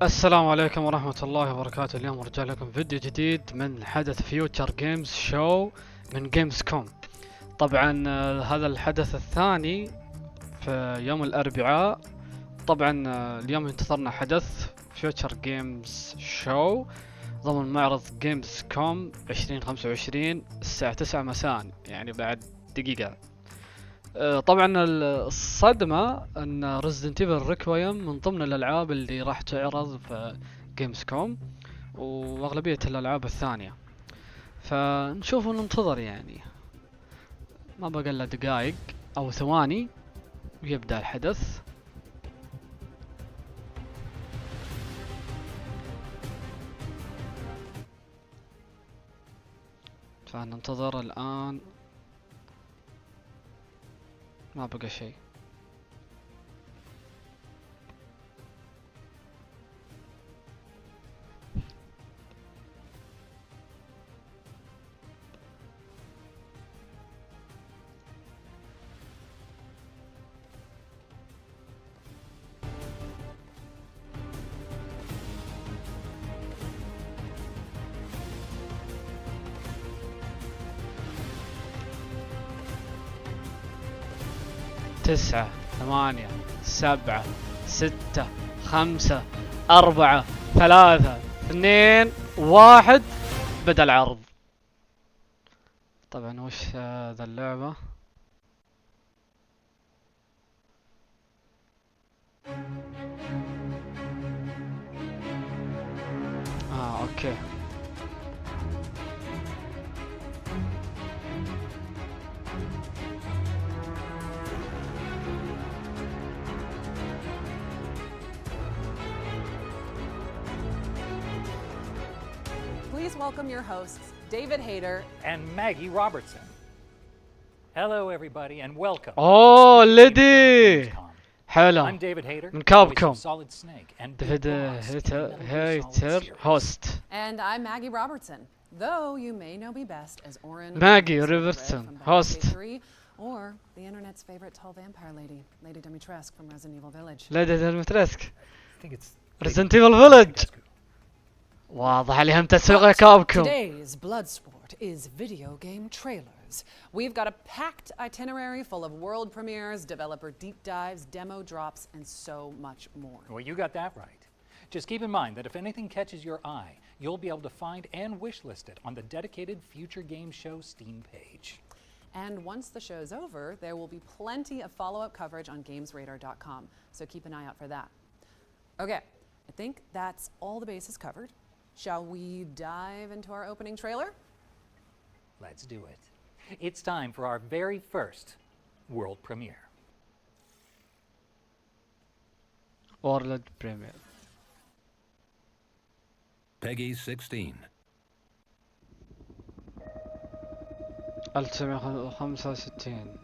السلام عليكم ورحمة الله وبركاته. اليوم رجع لكم فيديو جديد من حدث فيوتشر جيمز شو من جيمز كوم. طبعا هذا الحدث الثاني في يوم الأربعاء. طبعا اليوم انتظرنا حدث فيوتشر جيمز شو ضمن معرض جيمز كوم 2025 الساعة 9 مساء، يعني بعد دقيقة. طبعا الصدمة ان ريزدنت ايفل ريكويم من ضمن الالعاب اللي راح تعرض في جيمز كوم، واغلبية الالعاب الثانية. فنشوف وننتظر، يعني ما بقى الا دقايق او ثواني ويبدأ الحدث. فننتظر الان، ما بقى شيء. تسعة، ثمانية، سبعة، ستة، خمسة، أربعة، ثلاثة، اثنين، واحد. بدأ العرض. طبعا وش هذا اللعبة؟ اوكي. Please welcome your hosts, David Hayter and Maggie Robertson. Hello, everybody, and welcome. اوه ليدي I'm حلو. David Hayter, من voice كابكوم. of Solid Snake, and ديفيد Big Boss in the Metal Gear Solid هيتر series. هوست. and I'm Maggie Robertson, though you may know me best as Orin Maggie from Robertson, Baldur's Gate host. 3, or the internet's favorite tall vampire lady, Lady Dimitrescu from Resident Evil Village. ليدي ديمتريسك I think it's ريزنت ايفل فيلج. واضح عليهم تسويق كابكوم. Today's Bloodsport is video game trailers. We've got a packed itinerary full of world premieres, developer deep dives, demo drops, and so much more. Well, you got that right. Just keep in mind that if anything catches your eye, you'll be able to find and wishlist it on the dedicated Future Game Show Steam page. And once the show's over, there will be plenty of follow-up coverage on gamesradar.com, so keep an eye out for that. Okay, I think that's all the bases covered. Shall we dive into our opening trailer? Let's do it. It's time for our very first world premiere. وورلد بريمير. Peggy 16. 1965.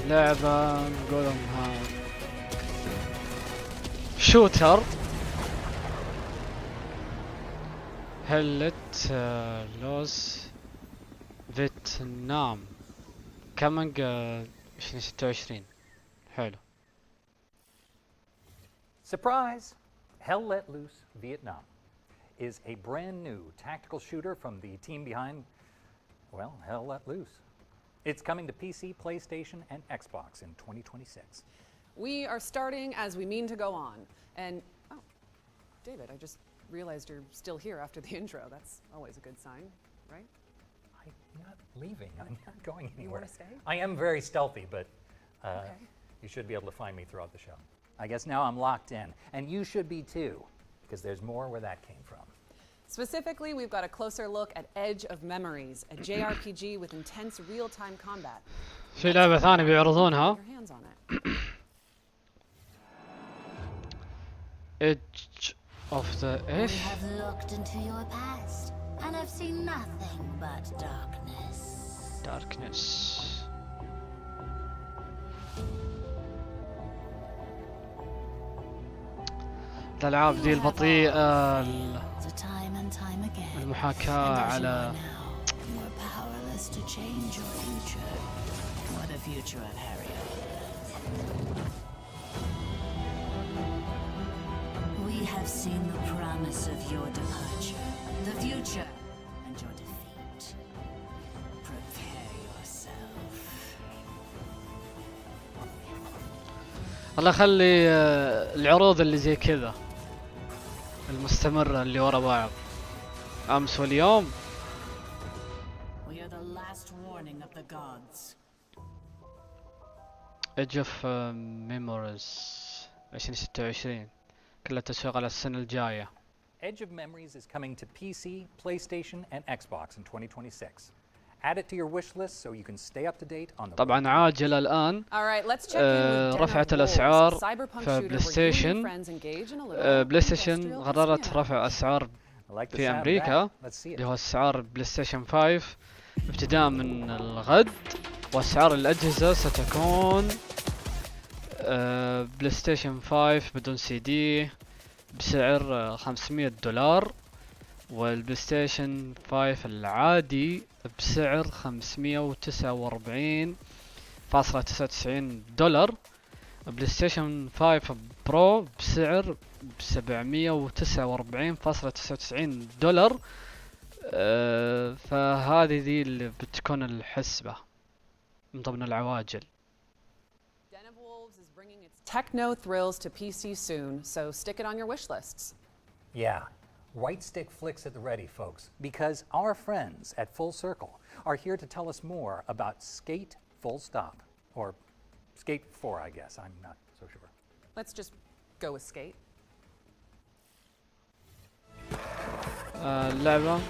لعبة نقول انها شوتر هلت لوس فيتنام كامينج 2026. حلو. Surprise! Hell Let Loose Vietnam is a brand new tactical shooter from the team behind, well, Hell Let Loose. It's coming to PC, PlayStation, and Xbox in 2026. We are starting as we mean to go on. And, oh, David, I just realized you're still here after the intro. That's always a good sign, right? I'm not leaving. I'm not going anywhere. You want to stay? I am very stealthy, but Okay. you should be able to find me throughout the show. I guess now I'm locked in, and you should be too, because there's more where that came from. Specifically, we've got a closer look at Edge of Memories, a JRPG with intense real-time combat. في لعبة ثانية بيعرضونها. Get your hands on it. Edge of the We إيش؟ have looked into your past and have seen nothing but darkness. Darkness. الألعاب دي البطيئة So time and time again. المحاكاة And as you على are now, you are powerless to change your future or the future of Harry. We have seen the promise of your departure, the future, and your defeat. Prepare yourself. الله يخلي العروض اللي زي كذا المستمرة اللي ورا بعض أمس واليوم. We are the last warning of the gods. Edge of Memories 2026 كلها تسويق على السنة الجاية. Edge of Memories is coming to PC, PlayStation, and Xbox in 2026. Add it to your wish list so you can stay up to date on the طبعا عاجلة الآن. All right, let's check in with رفعت Den of Wolves, الأسعار a cyberpunk في shooter بلاي where you and your ستيشن. friends engage in a little بلاي ستيشن industrial قررت espionage. رفع أسعار I like the في sound of أمريكا that. Let's see اللي it. هو أسعار بلاي ستيشن 5 ابتداء من الغد، وأسعار الأجهزة ستكون بلاي ستيشن 5 بدون سي دي بسعر $500، والبلاي ستيشن 5 العادي بسعر $549.99. بلاي ستيشن 5 برو بسعر $749.99. فهذه ذي اللي بتكون الحسبة من ضمن العواجل. Den of Wolves is bringing its techno thrills to PC soon, so stick it on your wish lists. Yeah, right stick flicks at the ready, folks, because our friends at Full Circle are here to tell us more about Skate Full Stop, or Skate 4, I guess. I'm not so sure. Let's just go with Skate. اللعبة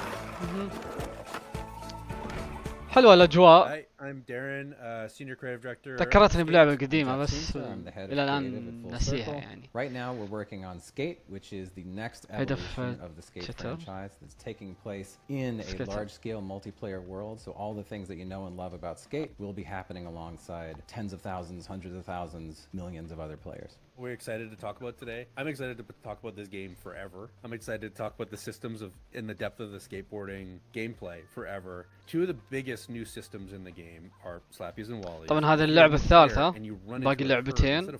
حلوة الأجواء. Hi, I'm Darren, Senior Creative Director. ذكرتني بلعبة Skate. قديمة I'm بس Jeff Seenster. I'm the head of إلى creative الآن at Full نسيها Circle. يعني. Right now, we're working on Skate, which is the next Head of, evolution of the Skate Twitter. franchise that's taking place in a Skater. large-scale multiplayer world. So all the things that you know and love about Skate will be happening alongside tens of thousands, hundreds of thousands, millions of other players. We're excited to talk about today. I'm excited to talk about this game forever. I'm excited to talk about the systems of in the depth of the skateboarding gameplay forever. Two of the biggest new systems in the game are Slappies and Wallies. طبعا هذه اللعبة الثالثة، باقي لعبتين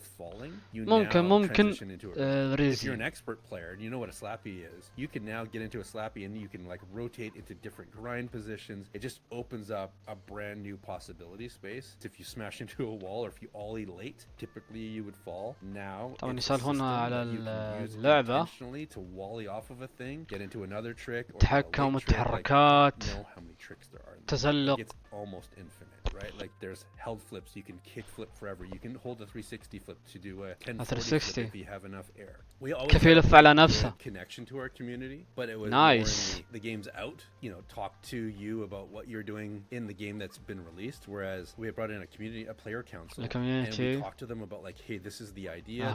ممكن If you're an ريزي. expert player and you know what a slappy is, you can now get into a slappy and you can like rotate into different grind positions. It just opens up a brand new possibility space. If you smash into a wall or if you ollie late, typically you would fall. Now طبعا it's a يسولفون system على that you can use اللعبة، intentionally to wally off of a thing, get into another trick, or تحكم a late trick, like, التحركات، know how many tricks there are. تزلق. It's almost infinite, right? Like there's held flips, you can kick flip forever. You can hold a 360 flip to do a 1040 flip 360. if you have enough air. We always كيف had يلف a على good نفسه. connection to our community, but it was Nice. more in the game's out, you know, talk to you about what you're doing in the game that's been released. Whereas we had brought in a community, a player council, The and community. we talked to them about like, hey, this is the idea,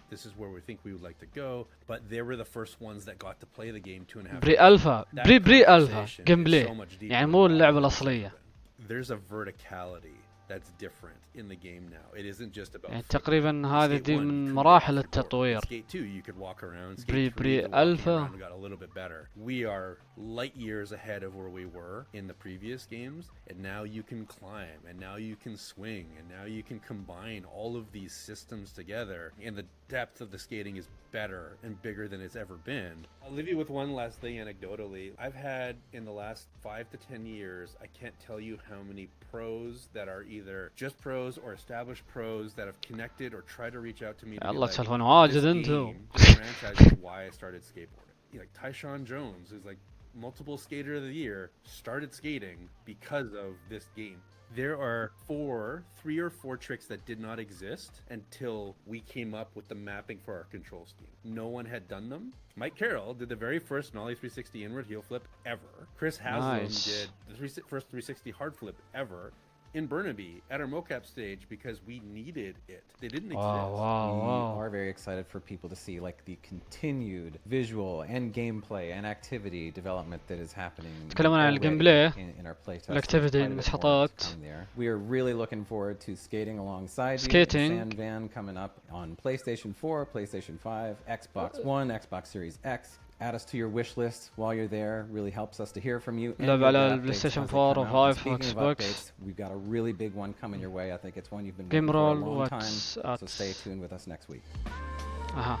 this is where we think we would like to go. But they were the first ones that got to play the game 2.5 بري years ألفا ago. That بري ألفا conversation جيم is بلاي، so much deeper يعني than مو what اللعبة it الأصلية. There's a verticality that's different in the game now. It isn't just about يعني footwork. تقريبا هذه Skate دي 1 من couldn't مراحل walk forward. التطوير. Skate 2 you could walk around. Skate بري 3 the walking ألفا. around got a little bit better. We are light years ahead of where we were in the previous games, and now you can climb, and now you can swing, and now you can combine all of these systems together, and the depth of the skating is better and bigger than it's ever been. I'll leave you with one last thing anecdotally. I've had in the last 5 to 10 years, I can't tell you how many pros that are either just pros or established pros that have connected or tried to reach out to me. To be يلا like, تسولفون واجد this انتو. game, this franchise is why I started skateboarding. Like Tyshawn Jones is like multiple skater of the year, started skating because of this game. There are 3 or 4 tricks that did not exist until we came up with the mapping for our control scheme. No one had done them. Mike Carroll did the very first Nollie 360 inward heel flip ever. Chris Haslam did the first 360 hard flip ever in Burnaby at our mocap stage because we needed it. They didn't exist. واو We are very excited for people to see like the continued visual and gameplay and activity development that is happening. تكلمنا عن already الجيمبلاي in our playtest. الactivity المسحطات. We are really looking forward to skating alongside Skating. you. Sand Van coming up on PlayStation 4, PlayStation 5, Xbox One, Xbox Series X. Add us to your wish list while you're there. Really helps us to hear from you. And لعب you'll على get البلايستيشن updates as they 4 come و out. 5 Speaking واكس of بوكس. updates, we've got a really big one coming your way. I think it's one you've been Game waiting for a roll long time. what's So stay tuned with us next week. اها.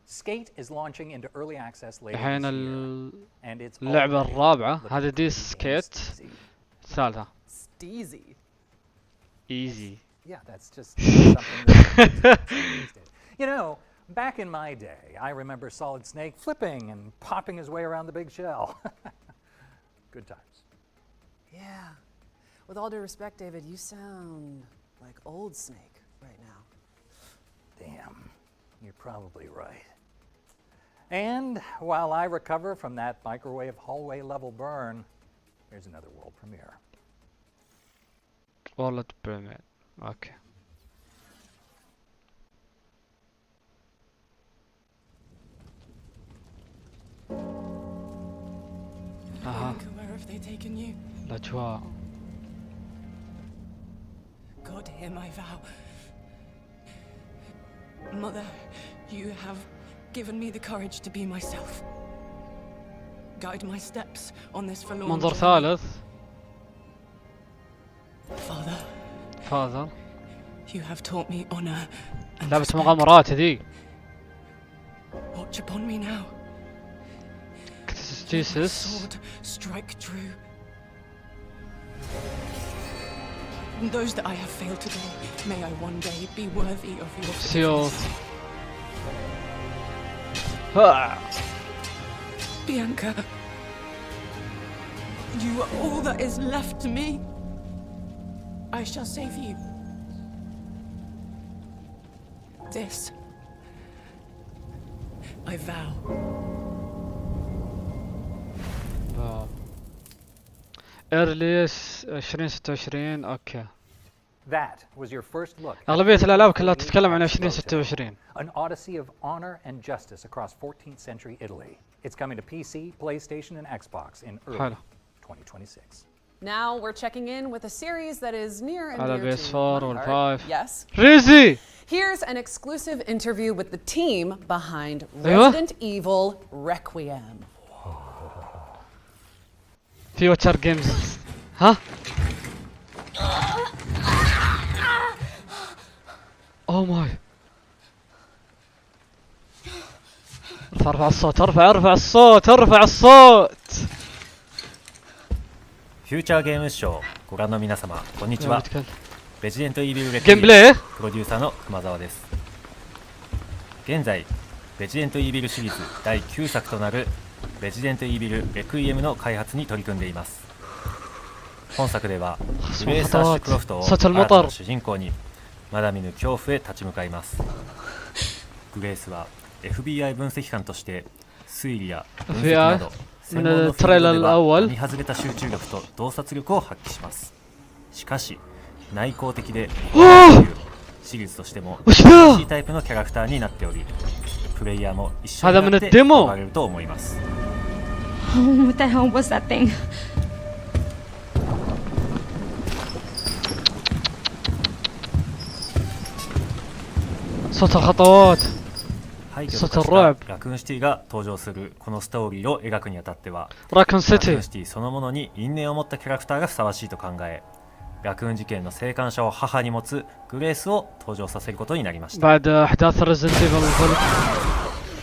Skate is launching into early access later الحين this year, and it's اللعبة already الرابعة looking هذه دي pretty سكيت. steezy. الثالثة Steezy. ايزي. Yeah, that's just something that these days. You know, back in my day, I remember Solid Snake flipping and popping his way around the big shell. Good times. Yeah. With all due respect, David, you sound like old Snake right now. Damn, you're probably right. And while I recover from that microwave hallway level burn, here's another world premiere. والله بريمير. اوكي. اها. Where have they taken you? الاجواء. God, hear my vow. Mother, you have given me the courage to be myself. Guide my steps on this forlorn منظر journey. ثالث. Father, فاذر. you have taught me honor and لعبة respect. مغامرات هذي. Watch upon me now. Let my جيسس. sword strike true. And those that I have failed to do, may I one day be worthy of your forgiveness. سيوف. ها. Bianca, you are all that is left to me. I shall save you. This I vow. ايرليس 2026 اوكي. That was your first look. at اغلبية الالعاب كلها 14th تتكلم عن Expo 2026. An odyssey of honor and justice across 14th century Italy. It's coming to PC, PlayStation, and Xbox in early حلو. 2026. Now we're checking in with a series that is near and على dear PS4 to my وال heart. 5. Yes. ريزي. Here's an exclusive interview with the team behind أيوة. Resident Evil Requiem. فيوتشر جيمز. ها؟ اوه ماي. ارفع الصوت، ارفع الصوت، ارفع الصوت. フューチャーゲームショーご覧の皆様こんにちは。レジデントイービルレクイエムゲームプレイプロデューサーの熊澤です。現在レジデントイービルシリーズ第9作となるレジデントイービルレクイエムの開発に取り組んでいます。本作ではグレース・アッシュクロフトを新たな主人公にまだ見ぬ恐怖へ立ち向かいます。グレースは FBI 分析官として推理や分析など専門のフィールドでは並外れた集中力と洞察力を発揮します。しかし内向的でシリーズとしても難しいタイプのキャラクターになっており、プレイヤーも一緒になって遊ばれると思います。What the hell was that thing? صوت الخطوات. صوت الرعب. ラクーンシティが登場するこのストーリーを描くにあたっては、ラクーンシティそのものに因縁を持ったキャラクターがふさわしいと考え、ラクーン事件の生還者を母に持つグレースを登場させることになりました。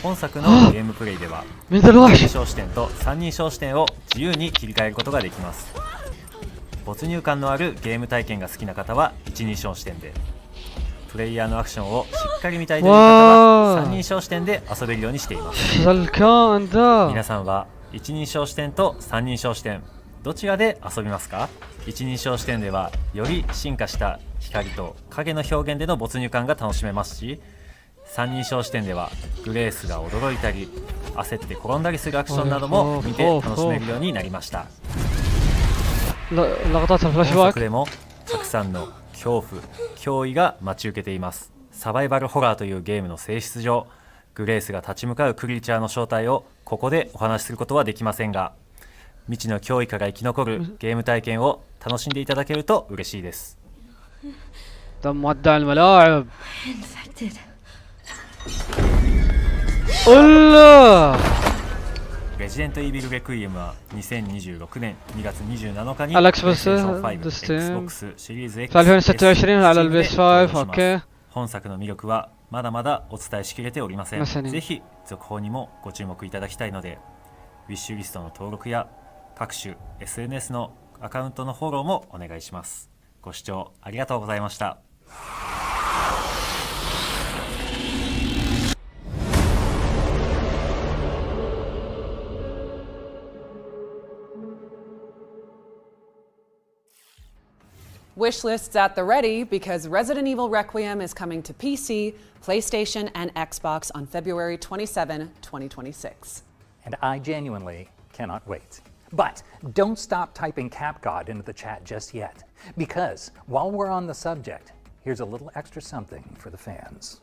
本作のゲームプレイでは、2人称視点と3人称視点を自由に切り替えることができます。没入感のあるゲーム体験が好きな方は一人称視点で、プレイヤーのアクションをしっかり見たいという方は三人称視点で遊べるようにしています。皆さんは一人称視点と三人称視点どちらで遊びますか？一人称視点ではより進化した光と影の表現での没入感が楽しめますし、三人称視点ではグレースが驚いたり焦って転んだりするアクションなども見て楽しめるようになりました。本作でもたくさんの恐怖脅威が待ち受けています。サバイバルホラーというゲームの性質上、グレースが立ち向かうクリーチャーの正体をここでお話しすることはできませんが、未知の脅威から生き残るゲーム体験を楽しんでいただけると嬉しいです。レジデントイービルレクイエムは2026年2月27日に PlayStation 5、Xbox シリーズ X、本作の魅力はまだまだお伝えしきれておりません。ぜひ続報にもご注目いただきたいので、ウィッシュリストの登録や各種 SNS のアカウントのフォローもお願いします。ご視聴ありがとうございました。Wish lists at the ready because Resident Evil Requiem is coming to PC, PlayStation, and Xbox on February 27, 2026. And I genuinely cannot wait. But don't stop typing CapGod into the chat just yet, because while we're on the subject, here's a little extra something for the fans.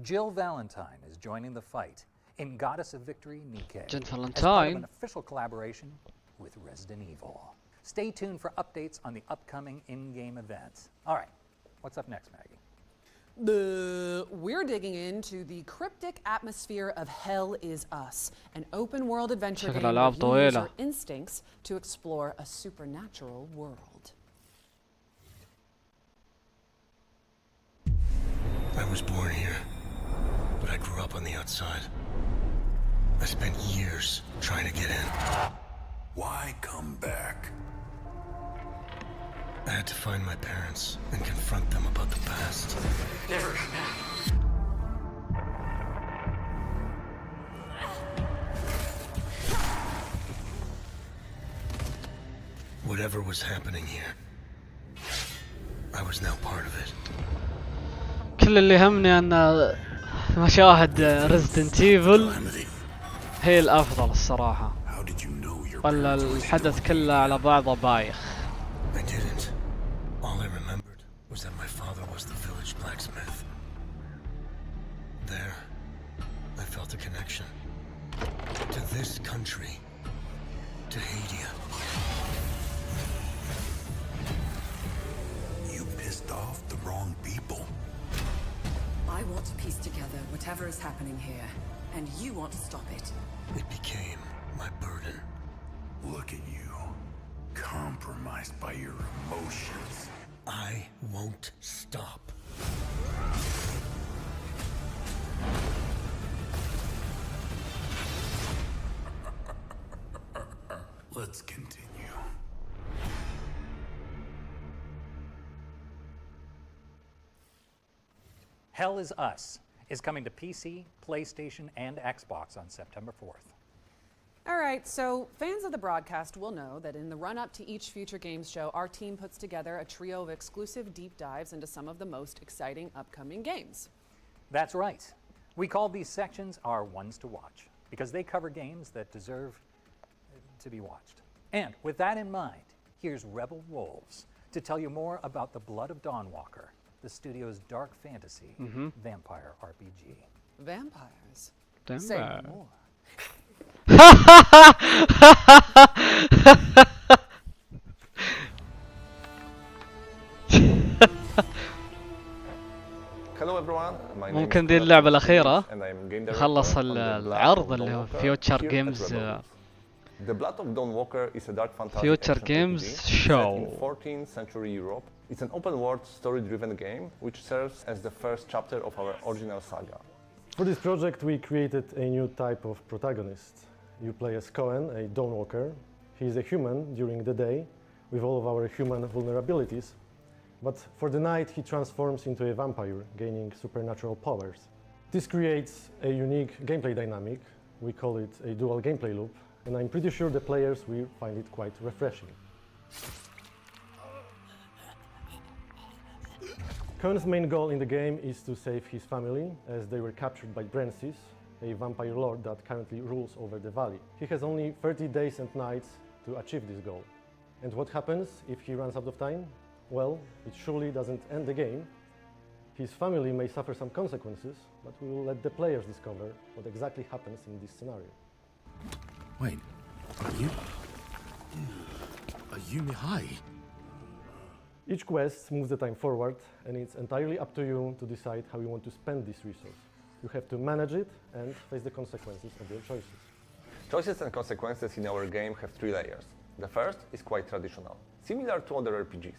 Jill Valentine is joining the fight in Goddess of Victory Nikkei as part of an official collaboration with Resident Evil. Stay tuned for updates on the upcoming in-game event. All right, what's up next, Maggie? We're digging into the cryptic atmosphere of Hell Is Us, an open-world adventure game where you use your instincts to explore a supernatural world. I was born here, but I grew up on the outside. I spent years trying to get in. Why come back? I had to find my parents and confront them about the past. Never come back. Whatever was happening here, I was now part of it. كل اللي همني أن مشاهد ريزيدنت ايفل هي الأفضل الصراحة، ولا الحدث كله على بعضه بايخ. I didn't. All I remembered was that my father was the village blacksmith. There, I felt a connection to this country, to Hadia. You pissed off the wrong people. I want to piece together whatever is happening here, and you want to stop it. It became my burden. Look at you, compromised by your emotions. I won't stop. Let's continue. Hell Is Us is coming to PC, PlayStation, and Xbox on September 4th. All right, so fans of the broadcast will know that in the run-up to each Future Games show, our team puts together a trio of exclusive deep dives into some of the most exciting upcoming games. That's right. We call these sections our ones to watch because they cover games that deserve to be watched. And with that in mind, here's Rebel Wolves to tell you more about The Blood of Dawnwalker, the studio's dark fantasy vampire RPG. Vampires? Vampire. Say no more. Hello everyone, my name is ممكن دي اللعبة الأخيرة and I'm game director نخلص on the Blood العرض of اللي هو Dawnwalker فيوتشر here at جيمز Rebel Wolf. The Blood of Dawnwalker is a dark fantasy Future action Games RPG Show. set in 14th century Europe. It's an open-world, story-driven game which serves as the first chapter of our original saga. For this project, we created a new type of protagonist. You play as Cohen, a Dawnwalker. He is a human during the day, with all of our human vulnerabilities. But for the night, he transforms into a vampire, gaining supernatural powers. This creates a unique gameplay dynamic. We call it a dual gameplay loop, and I'm pretty sure the players will find it quite refreshing. Cohen's main goal in the game is to save his family, as they were captured by Brancis, a vampire lord that currently rules over the valley. He has only 30 days and nights to achieve this goal. And what happens if he runs out of time? Well, it surely doesn't end the game. His family may suffer some consequences, but we will let the players discover what exactly happens in this scenario. Wait, are you Mihai? Each quest moves the time forward, and it's entirely up to you to decide how you want to spend this resource. You have to manage it and face the consequences of your choices. Choices and consequences in our game have 3 layers. The first is quite traditional, similar to other RPGs.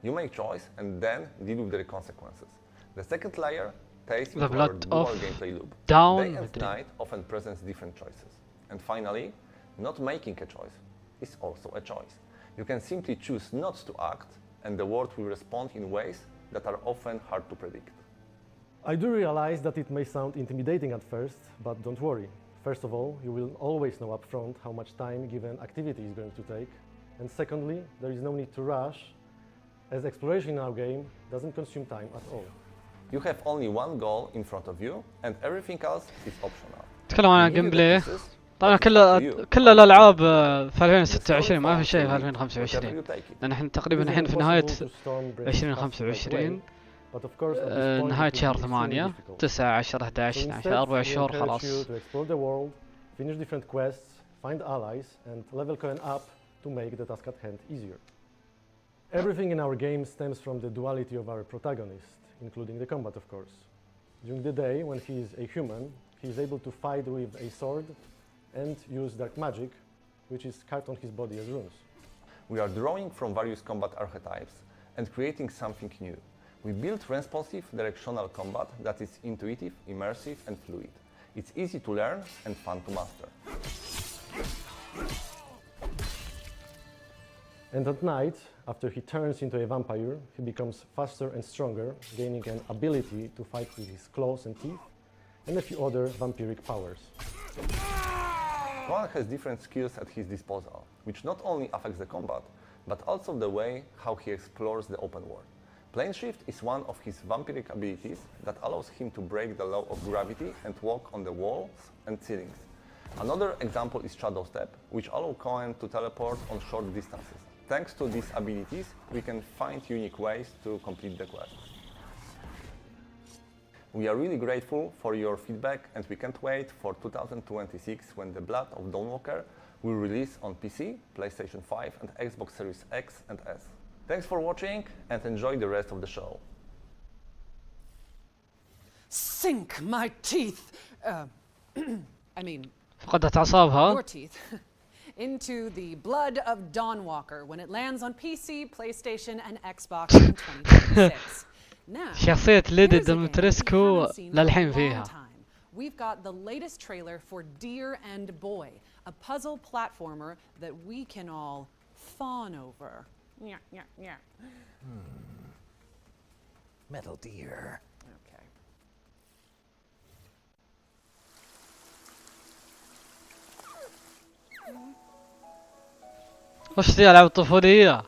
You make choice and then deal with the consequences. The second layer takes you to our dual gameplay loop. Day and night often presents different choices. And finally, not making a choice is also a choice. You can simply choose not to act, and the world will respond in ways that are often hard to predict. I do realize that it may sound intimidating at first, but don't worry. First of all, you will always know upfront how much time given activity is going to take. And secondly, there is no need to rush, as exploration in our game doesn't consume time at all. You have only one goal in front of you, and everything else is optional. تكلم عن جيم بلاي. طبعا كل الالعاب في 2026 ما في شيء في 2025 لان احنا تقريبا الحين في نهاية 2025 نهاية شهر 8 9 10 11 12 4 شهور خلاص. Finish different quests, find allies, and level Cohen up to make the task at hand easier. Everything in our game stems from the duality of our protagonist, including the combat, of course. During the day, when he is a human, he is able to fight with a sword and use dark magic, which is carved on his body as runes. We are drawing from various combat archetypes and creating something new. We built responsive directional combat that is intuitive, immersive, and fluid. It's easy to learn and fun to master. And at night, after he turns into a vampire, he becomes faster and stronger, gaining an ability to fight with his claws and teeth, and a few other vampiric powers. Cohen has different skills at his disposal, which not only affects the combat, but also the way how he explores the open world. Plane shift is one of his vampiric abilities that allows him to break the law of gravity and walk on the walls and ceilings. Another example is shadow step, which allows Cohen to teleport on short distances. Thanks to these abilities, we can find unique ways to complete the quest. We are really grateful for your feedback, and we can't wait for 2026 when The Blood of Dawnwalker will release on PC, PlayStation 5 and Xbox Series X and S. Thanks for watching and enjoy the rest of the show. Sink my teeth! I mean, فقدت أعصابها. your teeth. Into the Blood of Dawnwalker when it lands on PC, PlayStation, and Xbox in 2026. Now, شخصية ليدي here's a game we ديمتريسكو haven't seen for a للحين long فيها. time. We've got the latest trailer for Deer and Boy, a puzzle platformer that we can all fawn over. Yeah. Metal Deer. Okay. وش ذي ألعاب طفولية؟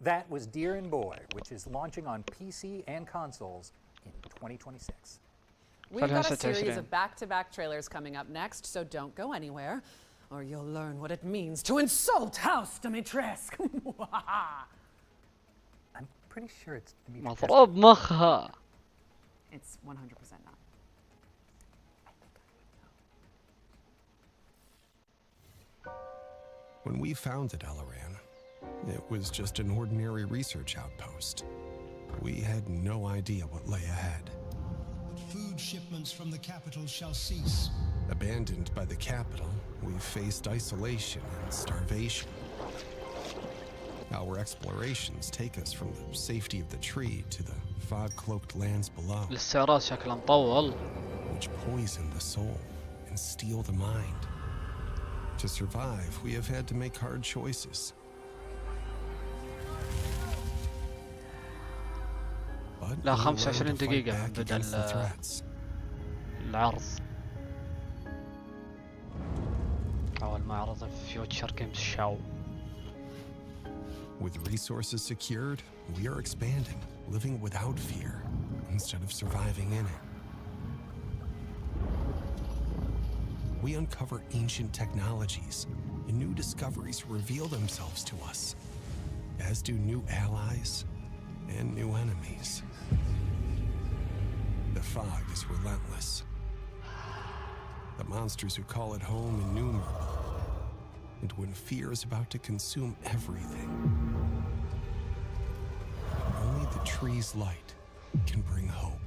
That was Deer and Boy, which is launching on PC and consoles in 2026. We've got a series of back-to-back trailers coming up next, so don't go anywhere, or you'll learn what it means to insult House Dimitrescu. I'm pretty sure it's Dimitrescu. مضروب مخها. It's 100% not. When we founded Alaran, it was just an ordinary research outpost. We had no idea what lay ahead. Food shipments from the capital shall cease. Abandoned by the capital, we faced isolation and starvation. Our explorations take us from the safety of the tree to the fog-cloaked lands below, الاستعراض شكله مطول. which poison the soul and steal the mind. To survive, we have had to make hard choices. لا 25 دقيقة بدأ العرض أول ما عرض فيوتشر جيمز شو. With resources secured, we are expanding, living without fear instead of surviving in it. We uncover ancient technologies, and new discoveries reveal themselves to us, as do new allies and new enemies. The fog is relentless. The monsters who call it home innumerable. And when fear is about to consume everything, only the tree's light can bring hope.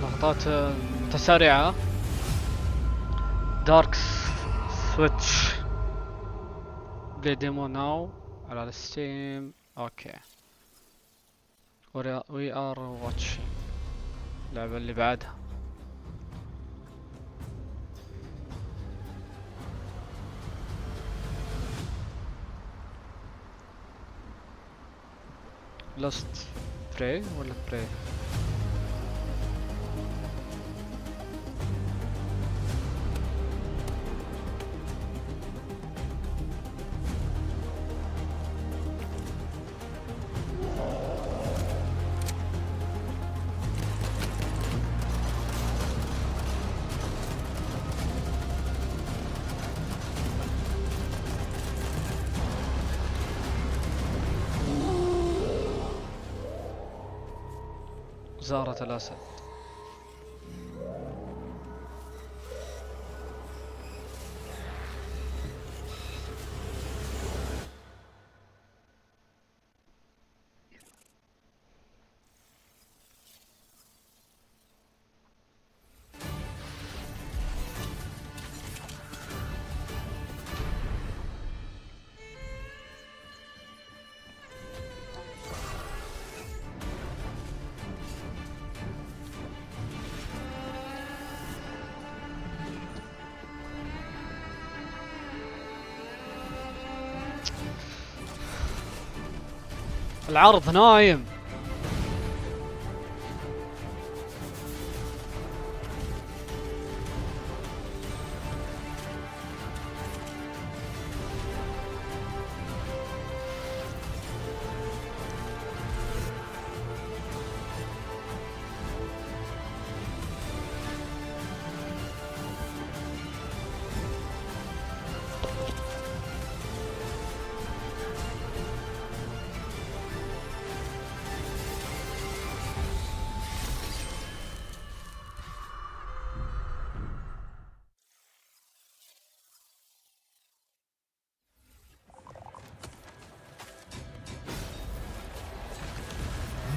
لقطات متسارعة. دارك سويتش بلاي ديمو ناو على الستيم. اوكي وي ار واتشينج اللعبة اللي بعدها. لاست براي ولا براي؟ زارة الأسد. العرض نايم.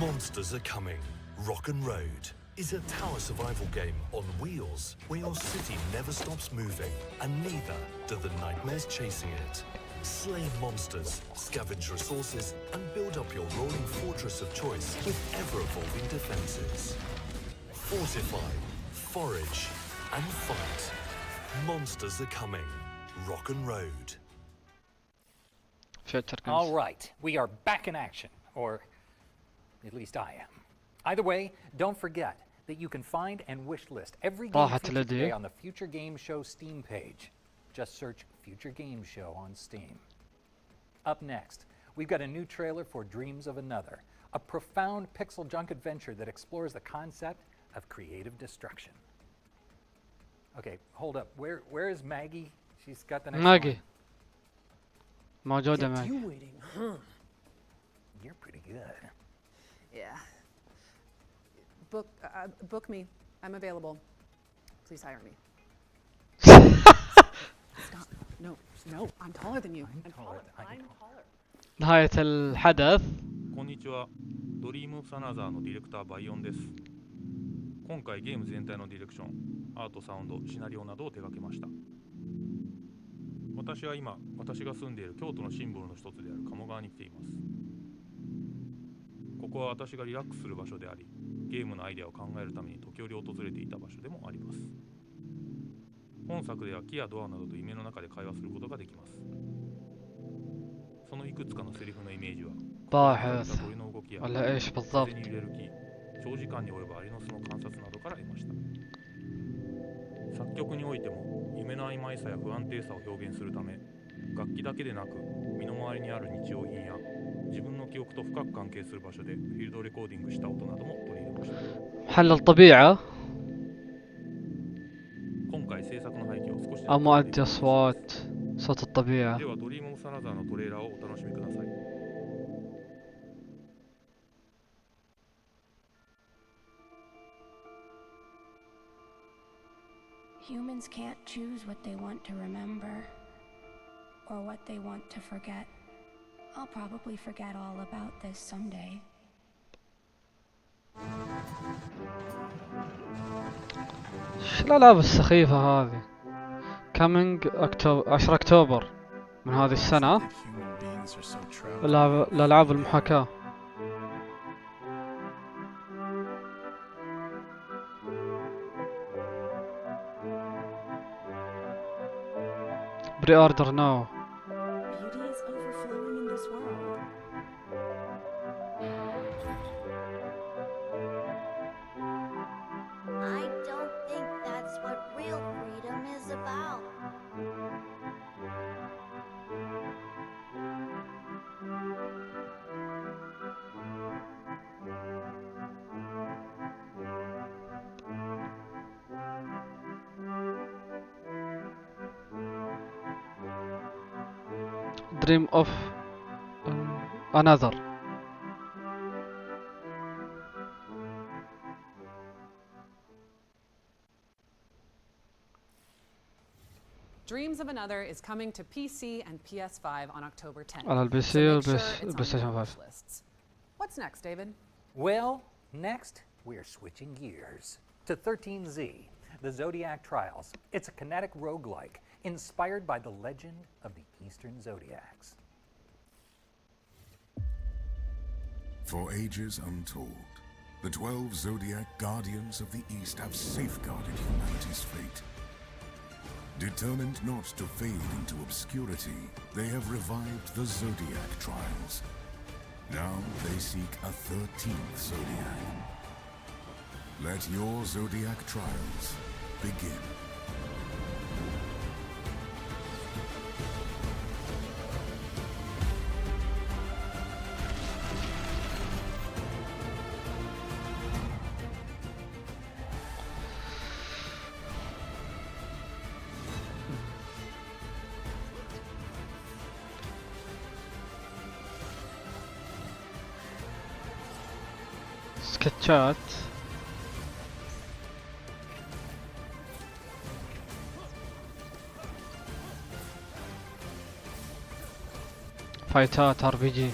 Monsters are coming. Rock and Road is a tower survival game on wheels where your city never stops moving and neither do the nightmares chasing it. Slay monsters, scavenge resources and build up your rolling fortress of choice with ever-evolving defenses. Fortify, forage and fight. Monsters are coming. Rock and Road. All right, we are back in action, or at least I am. Either way, don't forget that you can find and wish list every game featured today on the Future Game Show Steam page. Just search Future Game Show on Steam. Up next, we've got a new trailer for Dreams of Another, a profound pixel junk adventure that explores the concept of creative destruction. Okay, hold up. Where is Maggie? She's got the next Maggie. موجودة معي. You waiting, huh? You're pretty good. Yeah. Book me. I'm available. Please hire me. Stop. No, I'm taller than you. I'm taller. نهاية الحدث. こんにちは。ドリームオブサナザーのディレクターバイオンです。今回ゲーム全体のディレクション、アート、サウンド、シナリオなどを手掛けました。私は今、私が住んでいる京都のシンボルの一つである鴨川に来ています。ここは私がリラックスする場所であり、ゲームのアイデアを考えるために時折訪れていた場所でもあります。本作では木やドアなどと夢の中で会話することができます。そのいくつかのセリフのイメージは、باحث 鳥の動きや ولا ايش 風 بالضبط؟ に揺れる木、長時間に及ぶアリの巣の観察などから得ました。作曲においても夢の曖昧さや不安定さを表現するため、楽器だけでなく身の回りにある日用品や自分の記憶と深く関係する場所でフィールドレコーディングした音なども取り入れました。 حل الطبيعة. 今回制作の背景を少し أو مؤدي أصوات صوت الطبيعة. ではドリームオブサナザーのトレーラーをお楽しみください。 Humans can't choose what they want to remember or what they want to forget. I'll probably forget all about this someday. ايش الألعاب السخيفة هذه؟ coming 10 أكتوبر من هذه السنة. الألعاب المحاكاة. Pre-order now. Beauty is overflowing in this world. I don't think that's what real freedom is about. Dream of Another. Dreams of Another is coming to PC and PS5 on October 10th. على البي سي والبلايستيشن 5. What's next, David? Well, next we're switching gears to 13Z, the Zodiac Trials. It's a kinetic roguelike inspired by the legend of the Eastern Zodiacs. For ages untold, the 12 Zodiac Guardians of the East have safeguarded humanity's fate. Determined not to fade into obscurity, they have revived the Zodiac Trials. Now they seek a 13th Zodiac. Let your Zodiac Trials begin. سكتشات. فايتات RPG.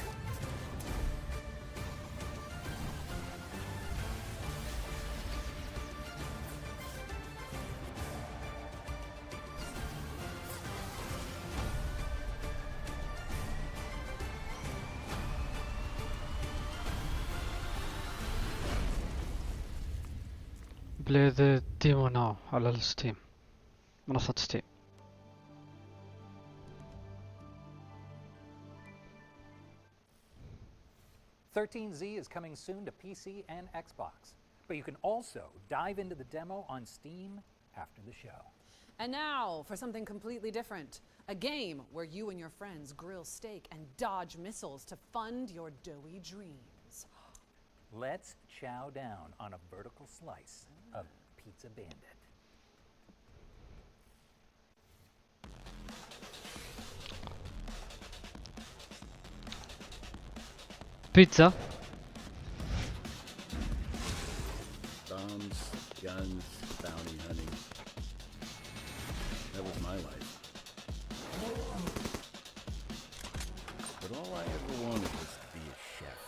play the demo now على الستيم، منصة ستيم. 13Z is coming soon to PC and Xbox, but you can also dive into the demo on Steam after the show. And now for something completely different. A game where you and your friends grill steak and dodge missiles to fund your doughy dreams. Let's chow down on a vertical slice of Pizza Bandit. Pizza. Bombs, guns, bounty hunting. That was my life. But all I ever wanted was to be a chef.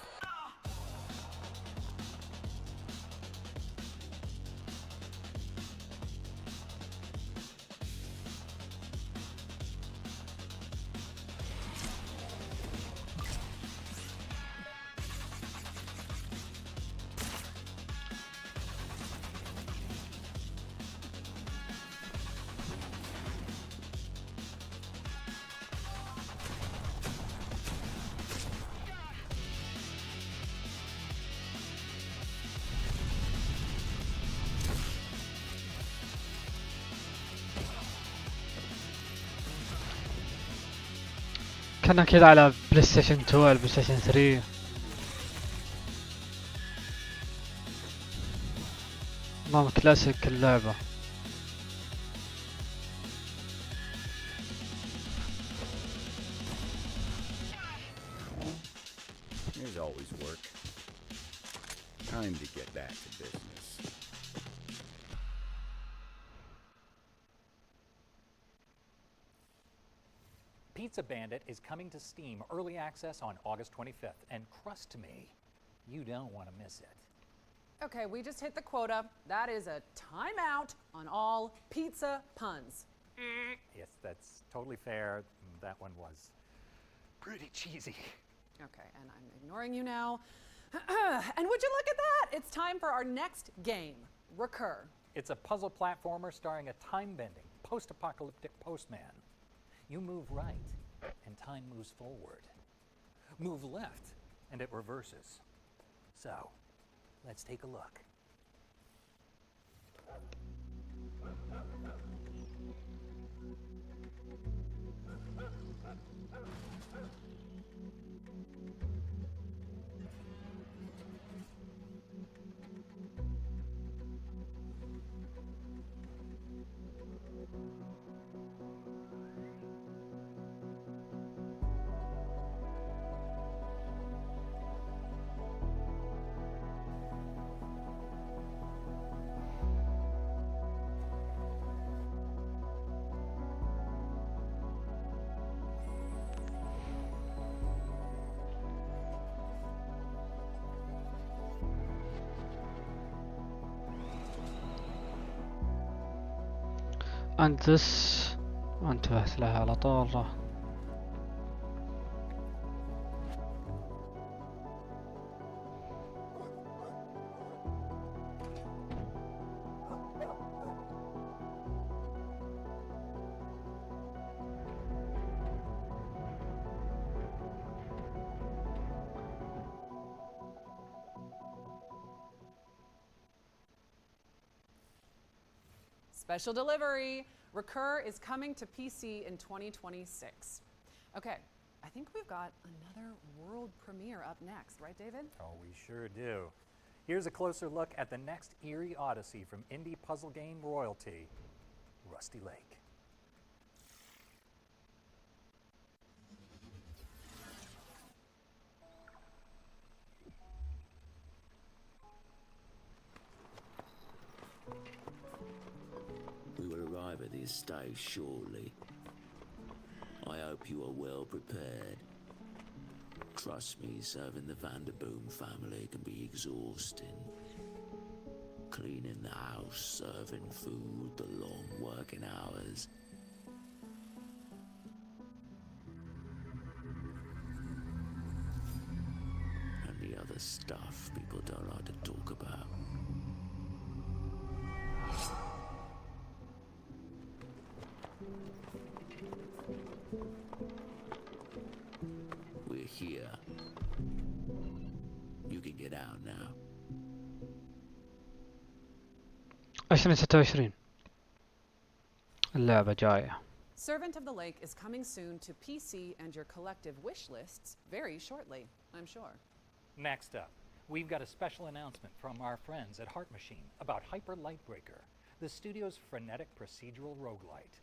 كان كذا على بلاي ستيشن 2 على بلاي ستيشن 3. نظام كلاسيك اللعبة. There's always work. Time to get back to business. Pizza Bandit is coming to Steam Early Access on August 25th, and trust me, you don't want to miss it. Okay, we just hit the quota. That is a timeout on all pizza puns. Yes, that's totally fair. That one was pretty cheesy. Okay, and I'm ignoring you now. And would you look at that? It's time for our next game, Recur. It's a puzzle platformer starring a time-bending, post-apocalyptic postman. You move right, and time moves forward. Move left, and it reverses. So, let's take a look. and this انتبهت لها على طول. Special delivery. Recur is coming to PC in 2026. Okay, I think we've got another world premiere up next, right, David? Oh, we sure do. Here's a closer look at the next eerie odyssey from indie puzzle game royalty, Rusty Lake. We will arrive at the estate shortly. I hope you are well prepared. Trust me, serving the Vanderboom family can be exhausting. Cleaning the house, serving food, the long working hours. And the other stuff people don't like to talk about. here. You can get out now. 2026 اللعبة جاية. Servant of the Lake is coming soon to PC and your collective wish lists very shortly, I'm sure. Next up, we've got a special announcement from our friends at Heart Machine about Hyper Lightbreaker, the studio's frenetic procedural roguelite.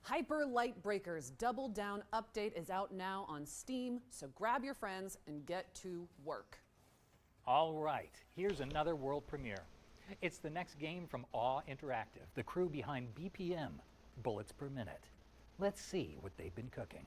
Hyper Lightbreaker's Double Down update is out now on Steam, so grab your friends and get to work. All right, here's another world premiere. It's the next game from Awe Interactive, the crew behind BPM, Bullets Per Minute. Let's see what they've been cooking.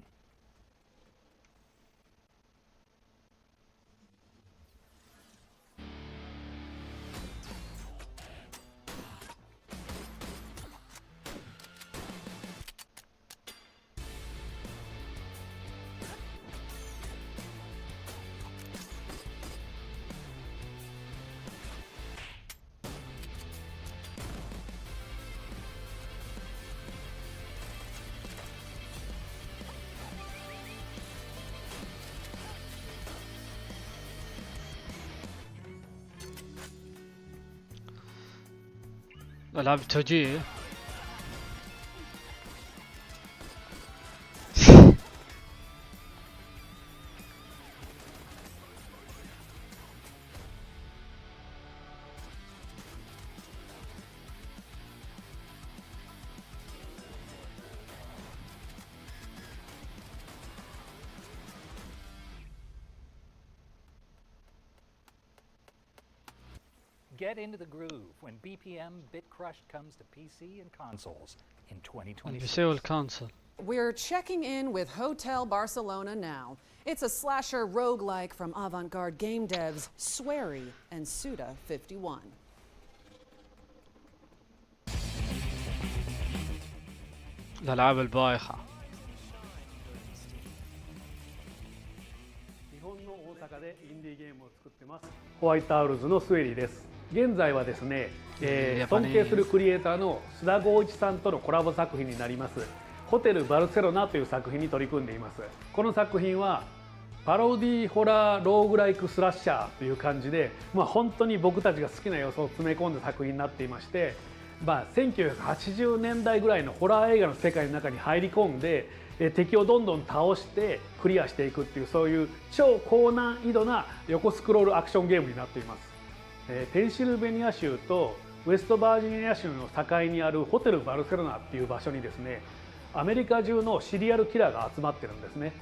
ألعاب التوجيه. Get into the groove when BPM Bit Crush comes to PC and consoles in 2026. البي والكونسول. We're checking in with Hotel Barcelona now. It's a slasher roguelike from avant-garde game devs Swery and Suda51. الألعاب البايخة. 日本の大阪でインディーゲームを作ってます。ホワイトアウルズのスウェリーです。現在はですね、尊敬するクリエイターの須田剛一さんとのコラボ作品になりますホテルバルセロナという作品に取り組んでいます。この作品はパロディホラーローグライクスラッシャーという感じで、本当に僕たちが好きな要素を詰め込んだ作品になっていまして、1980年代ぐらいのホラー映画の世界の中に入り込んで敵をどんどん倒してクリアしていくっていう、そういう超高難易度な横スクロールアクションゲームになっています。ペンシルベニア州とウェストバージニア州の境にあるホテルバルセロナっていう場所にですね、アメリカ中のシリアルキラーが集まってるんですね。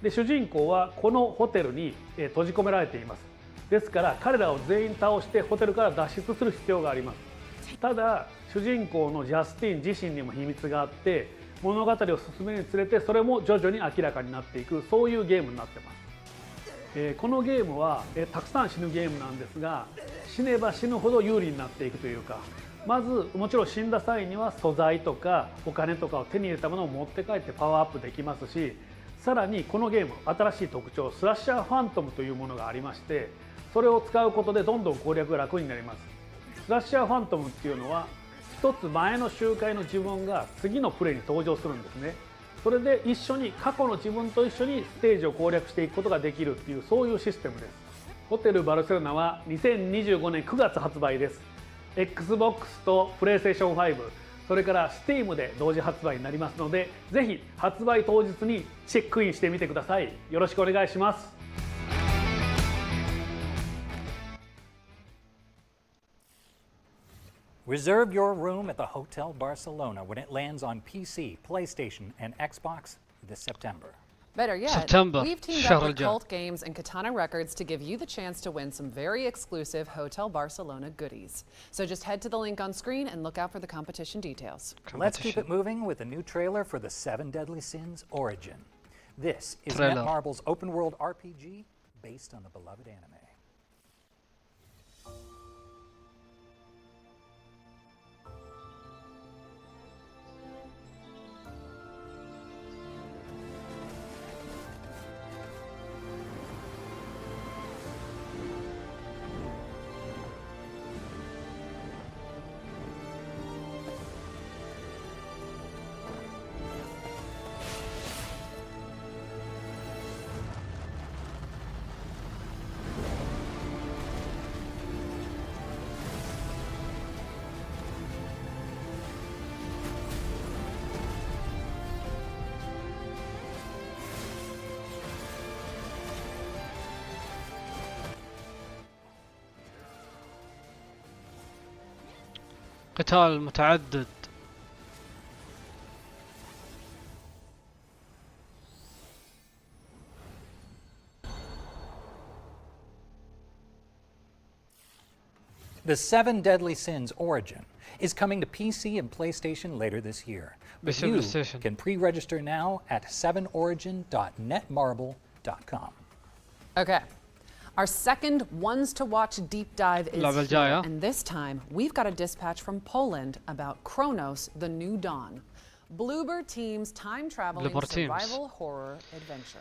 で、主人公はこのホテルに閉じ込められています。ですから彼らを全員倒してホテルから脱出する必要があります。ただ主人公のジャスティン自身にも秘密があって、物語を進めるにつれてそれも徐々に明らかになっていく、そういうゲームになってます。このゲームはたくさん死ぬゲームなんですが、死ねば死ぬほど有利になっていくというか、まずもちろん死んだ際には素材とかお金とかを手に入れたものを持って帰ってパワーアップできますし、さらにこのゲーム新しい特徴スラッシャーファントムというものがありまして、それを使うことでどんどん攻略が楽になります。スラッシャーファントムっていうのは一つ前の周回の自分が次のプレイに登場するんですね。それで一緒に過去の自分と一緒にステージを攻略していくことができるっていう、そういうシステムです。ホテルバルセロナは2025年9月発売です。 Xbox と PlayStation 5それから Steam で同時発売になりますので、ぜひ発売当日にチェックインしてみてください。よろしくお願いします。Reserve your room at the Hotel Barcelona when it lands on PC, PlayStation, and Xbox this September. Better yet, September. we've teamed up with Cult Games and Katana Records to give you the chance to win some very exclusive Hotel Barcelona goodies. So just head to the link on screen and look out for the competition details. Let's keep it moving with a new trailer for the 7 Deadly Sins Origin. This is Netmarble's open-world RPG based on the beloved anime. قتال متعدد. The 7 Deadly Sins Origin is coming to PC and PlayStation later this year. But you can pre-register now at 7origin.netmarble.com. Okay. Our second Ones to Watch deep dive is here, and this time we've got a dispatch from Poland about Kronos, the New Dawn. Bluebird Team's time-traveling survival horror adventure.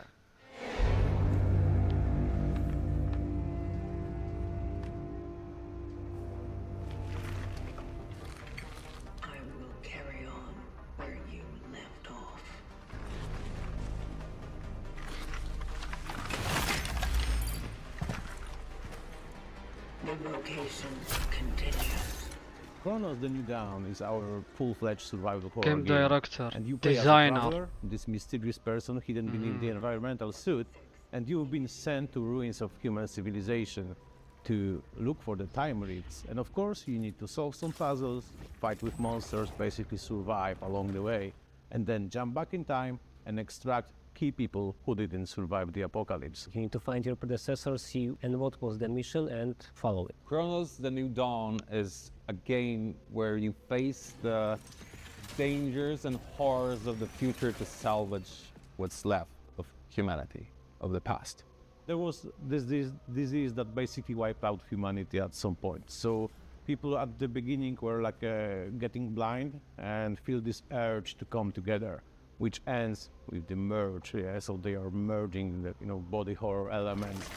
I will carry on where you left off. The vocation continues. Kronos: The New Dawn is our full-fledged survival horror game director, and you play designer, as a traveler, this mysterious person hidden beneath the environmental suit, and you've been sent to ruins of human civilization to look for the time rifts. And of course, you need to solve some puzzles, fight with monsters, basically survive along the way, and then jump back in time and extract key people who didn't survive the apocalypse. You need to find your predecessor, see and what was the mission, and follow it. Kronos: The New Dawn is a game where you face the dangers and horrors of the future to salvage what's left of humanity, of the past. There was this disease that basically wiped out humanity at some point. So people at the beginning were like getting blind and feel this urge to come together, which ends with the merge. Yeah, so they are merging the body horror elements.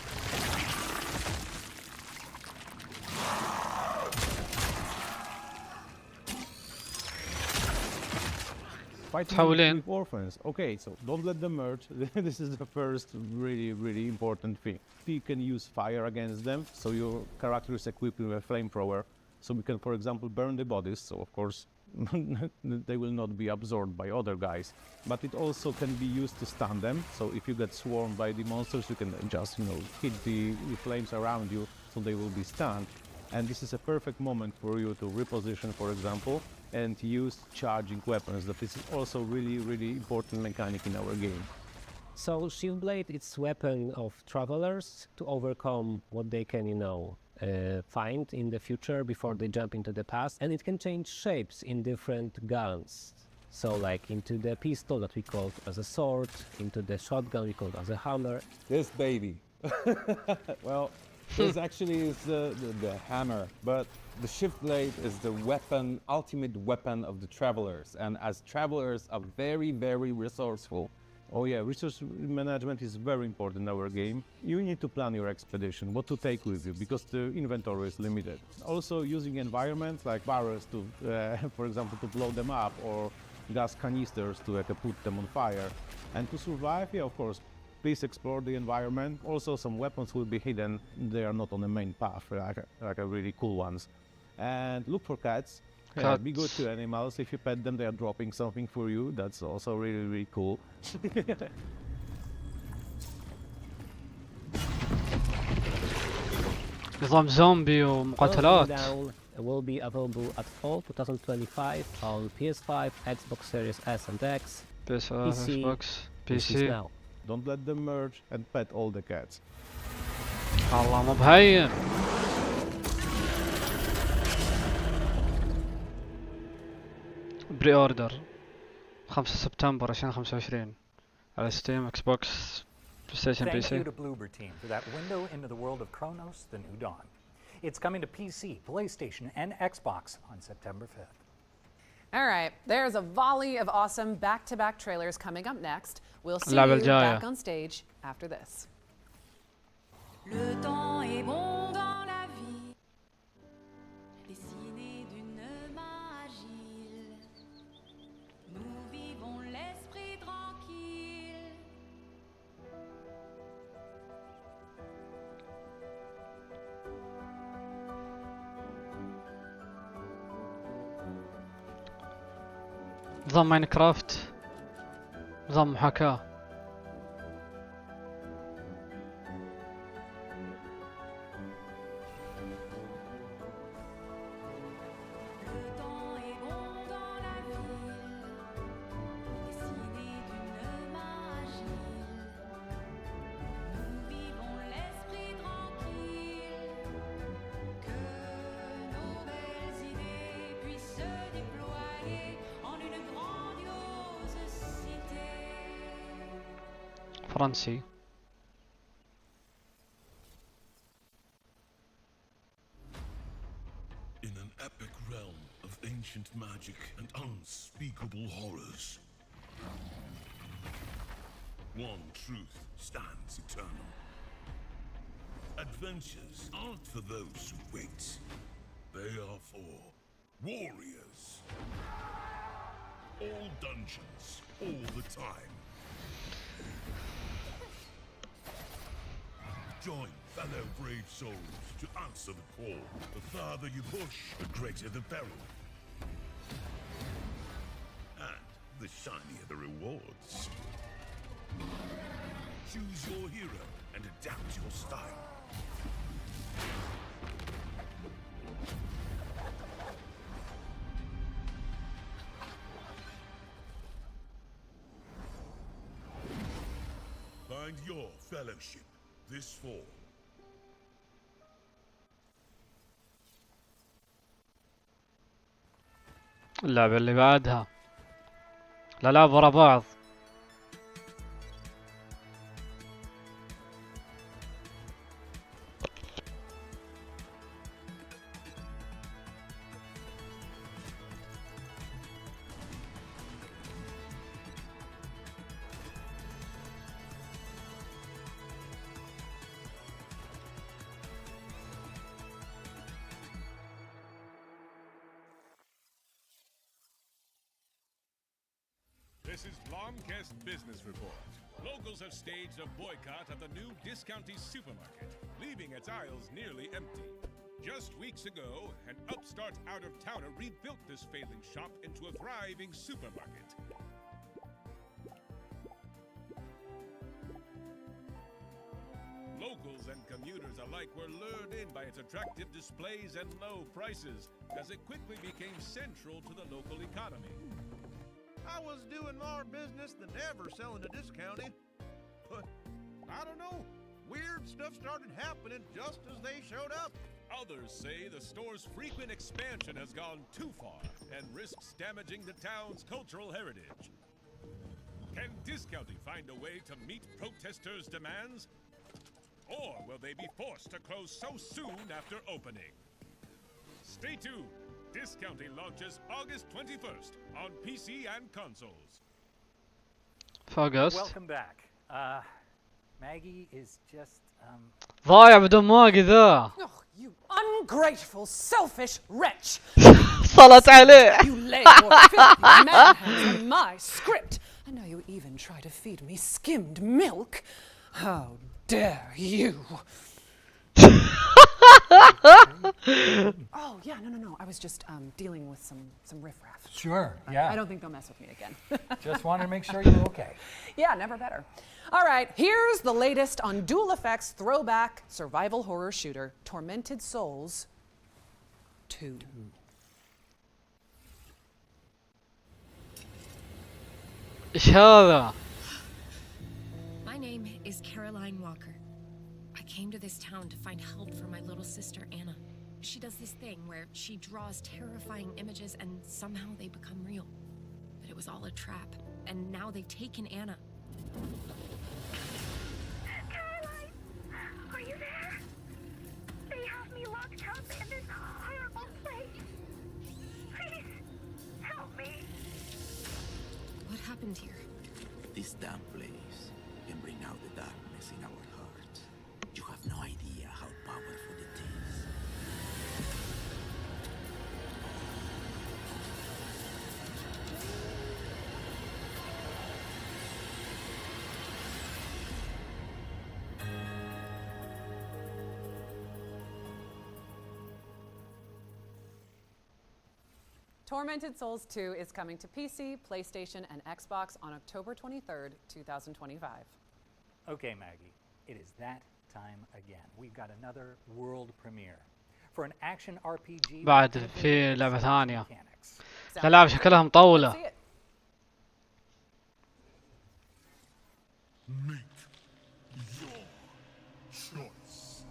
Fighting with orphans. Okay, so don't let them merge. This is the first really important thing. You can use fire against them, so your character is equipped with a flamethrower, so we can, for example, burn the bodies. So of course, they will not be absorbed by other guys. But it also can be used to stun them. So if you get swarmed by the monsters, you can just hit the flames around you, so they will be stunned. And this is a perfect moment for you to reposition, for example, and use charging weapons. That is also really important mechanic in our game. So Shiftblade is weapon of travelers to overcome what they can, find in the future before they jump into the past, and it can change shapes in different guns. So like into the pistol that we call as a sword, into the shotgun we call as a hammer. This baby. Well, this actually is the hammer, but the Shiftblade is the weapon, ultimate weapon of the travelers, and as travelers are very resourceful. Oh yeah, resource management is very important in our game. You need to plan your expedition, what to take with you, because the inventory is limited. Also using environments like barrels to, for example, to blow them up, or gas canisters to put them on fire. And to survive, yeah, of course, please explore the environment. Also some weapons will be hidden, they are not on the main path, like a really cool ones. And look for cats, Yeah, be good to animals. If you pet them, they are dropping something for you. That's also really, really cool. نظام زومبي ومقاتلات. Down will be available at fall 2025 on PS5, Xbox Series S and X, PS5, PC, Xbox, which is PC. now. Don't let them merge and pet all the cats. الله مو بهين. بري اوردر 5 سبتمبر 2025 على ستيم، اكس بوكس، بلاي ستيشن، بي Thank you سي. to Bloober Team for that window into the world of Chronos: The New Dawn. It's coming to PC, PlayStation, and Xbox on September 5th. All right, there's a volley of awesome back-to-back trailers coming up next. We'll see اللعبة you الجاية. back on stage after this. Le temps est bon dans la vie, dessiné d'une main agile. Nous vivons l'esprit tranquille. نظام ماينكرافت، نظام محاكاة. Le temps est bon dans la ville, dessiné d'une main agile. Nous vivons l'esprit tranquille, que nos belles idées puissent se déployer en une grandiose cité. فرنسي. In an epic realm of ancient magic and unspeakable horrors, one truth stands eternal. Adventures aren't for those who wait. They are for warriors. All dungeons, all the time. Join fellow brave souls to answer the call. The farther you push, the greater the peril. And the shinier the rewards. Choose your hero and adapt your style. Find your fellowship this fall. اللعبة اللي بعدها، الألعاب ورا بعض. This is Blomkest Business Report. Locals have staged a boycott of the new Discounty supermarket, leaving its aisles nearly empty. Just weeks ago, an upstart out-of-towner rebuilt this failing shop into a thriving supermarket. Locals and commuters alike were lured in by its attractive displays and low prices, as it quickly became central to the local economy. I was doing more business than ever selling a discounty. But, I don't know, weird stuff started happening just as they showed up. Others say the store's frequent expansion has gone too far and risks damaging the town's cultural heritage. Can Discounty find a way to meet protesters' demands? Or will they be forced to close so soon after opening? Stay tuned. Discounty launches August 21st on PC and consoles. August. Welcome back. Maggie is just ضايع بدون ماجي ذا. Oh, you ungrateful, selfish wretch! صلت عليه. You lay your filthy manhands on my script, and now you even try to feed me skimmed milk. How dare you! Oh yeah, no. I was just dealing with some riffraff. Sure, yeah. I don't think they'll mess with me again. Just wanted to make sure you were okay. Yeah, never better. All right, here's the latest on Dual Effects throwback survival horror shooter, Tormented Souls 2. ايش هذا؟ My name is Caroline Walker. I came to this town to find help for my little sister Anna. She does this thing where she draws terrifying images and somehow they become real. But it was all a trap, and now they've taken Anna. Caroline, are you there? They have me locked up in this horrible place. Please, help me. What happened here? This damn place can bring out the darkness in our hearts. You have no idea how powerful it is. Tormented Souls 2 is coming to PC, PlayStation, and Xbox on October 23rd, 2025. Okay, Maggie, it is that time again. We've got another world premiere for an action RPG. بعد في لعبة ثانية. الألعاب شكلها مطولة. Make your choice.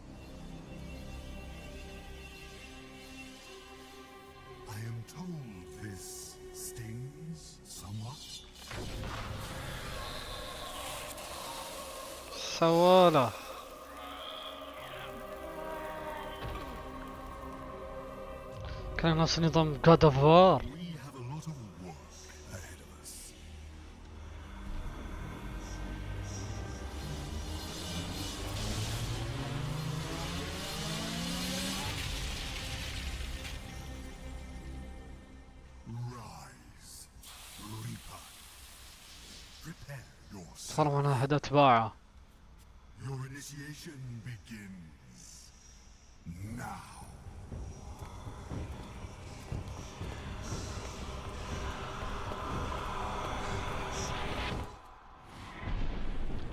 I am told this stings somewhat. سوالة. كان نفس نظام God of War. We have a lot of work ahead of us. Rise, Reaper. Prepare yourself. صار معنا أحد أتباعه. Your initiation begins now.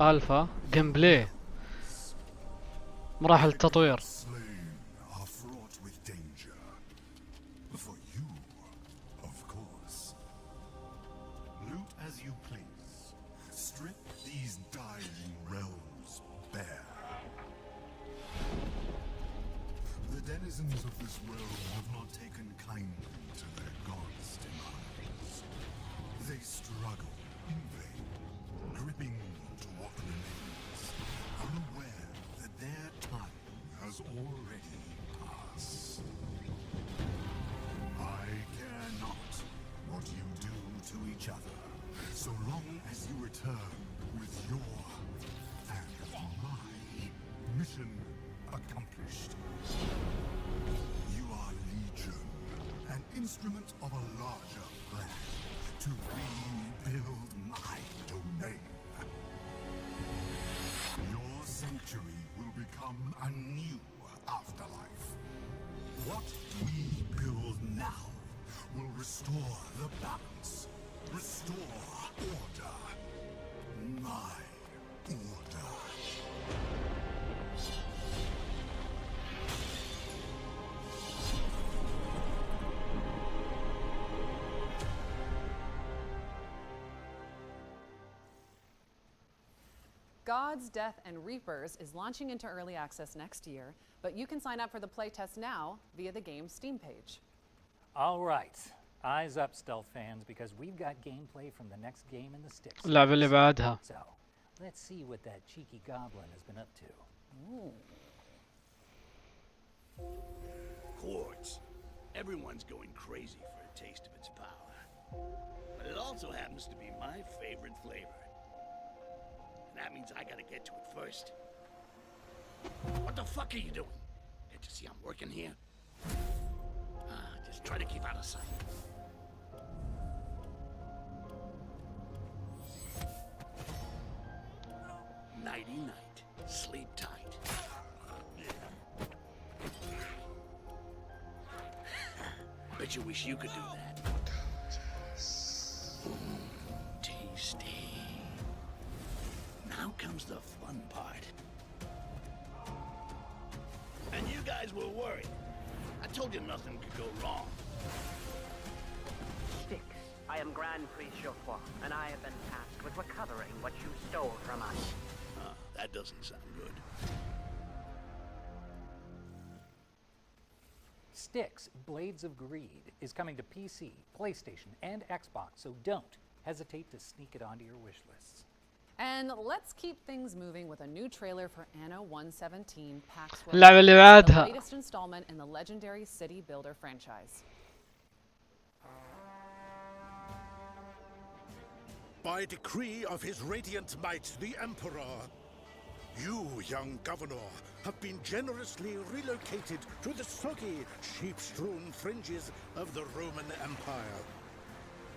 ألفا جيم بلاي. مراحل التطوير. Slain are fraught with danger. For you, of course. Loot as you please. Strip these dying realms bare. The denizens of this realm have not taken kindly to their god's demise. They struggle in vain, gripping to what remains, unaware that their time has already passed. I care not what you do to each other, so long as you return with your and my mission accomplished. You are Legion, an instrument of a larger plan to rebuild my domain. Your sanctuary will become a new afterlife. What we build now will restore the balance, restore order. My order. Gods, Death, and Reapers is launching into early access next year, but you can sign up for the playtest now via the game's Steam page. All right, eyes up, stealth fans, because we've got gameplay from the next game in the sticks. اللعبة اللي بعدها. So, let's see what that cheeky goblin has been up to. Quartz. Everyone's going crazy for a taste of its power. But it also happens to be my favorite flavor. And that means I gotta get to it first. What the fuck are you doing? Can't you see I'm working here? Just try to keep out of sight. Nighty night. Sleep tight. Bet you wish you could do that. Tasty. Now comes the fun part. And you guys were worried. I told you nothing could go wrong. Styx, I am Grand Priest Geoffroy, and I have been tasked with recovering what you stole from us. That doesn't sound good. Styx, Blades of Greed is coming to PC, PlayStation, and Xbox, so don't hesitate to sneak it onto your wish lists. And let's keep things moving with a new trailer for Anno 117 PAX اللعبة اللي the بعدها. latest installment in the legendary city builder franchise. By decree of his radiant might, the Emperor, you, young governor, have been generously relocated to the soggy, sheep-strewn fringes of the Roman Empire.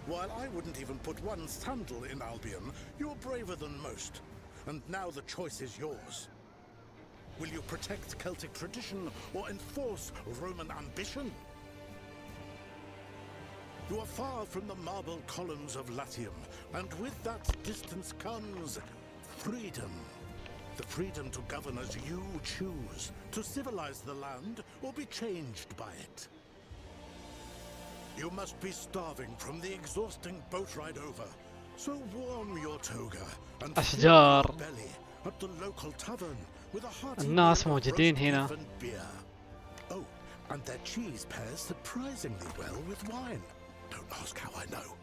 While I wouldn't even put one sandal in Albion, you're braver than most. And now the choice is yours. Will you protect Celtic tradition or enforce Roman ambition? You are far from the marble columns of Latium, and with that distance comes freedom. The freedom to govern as you choose, to civilize the land or be changed by it. You must be starving from the exhausting boat ride over, so warm your toga and fill your أشجار. belly at the local tavern with a hearty الناس meal of موجودين roast هنا. beef and beer. Oh, and their cheese pairs surprisingly well with wine. Don't ask how I know.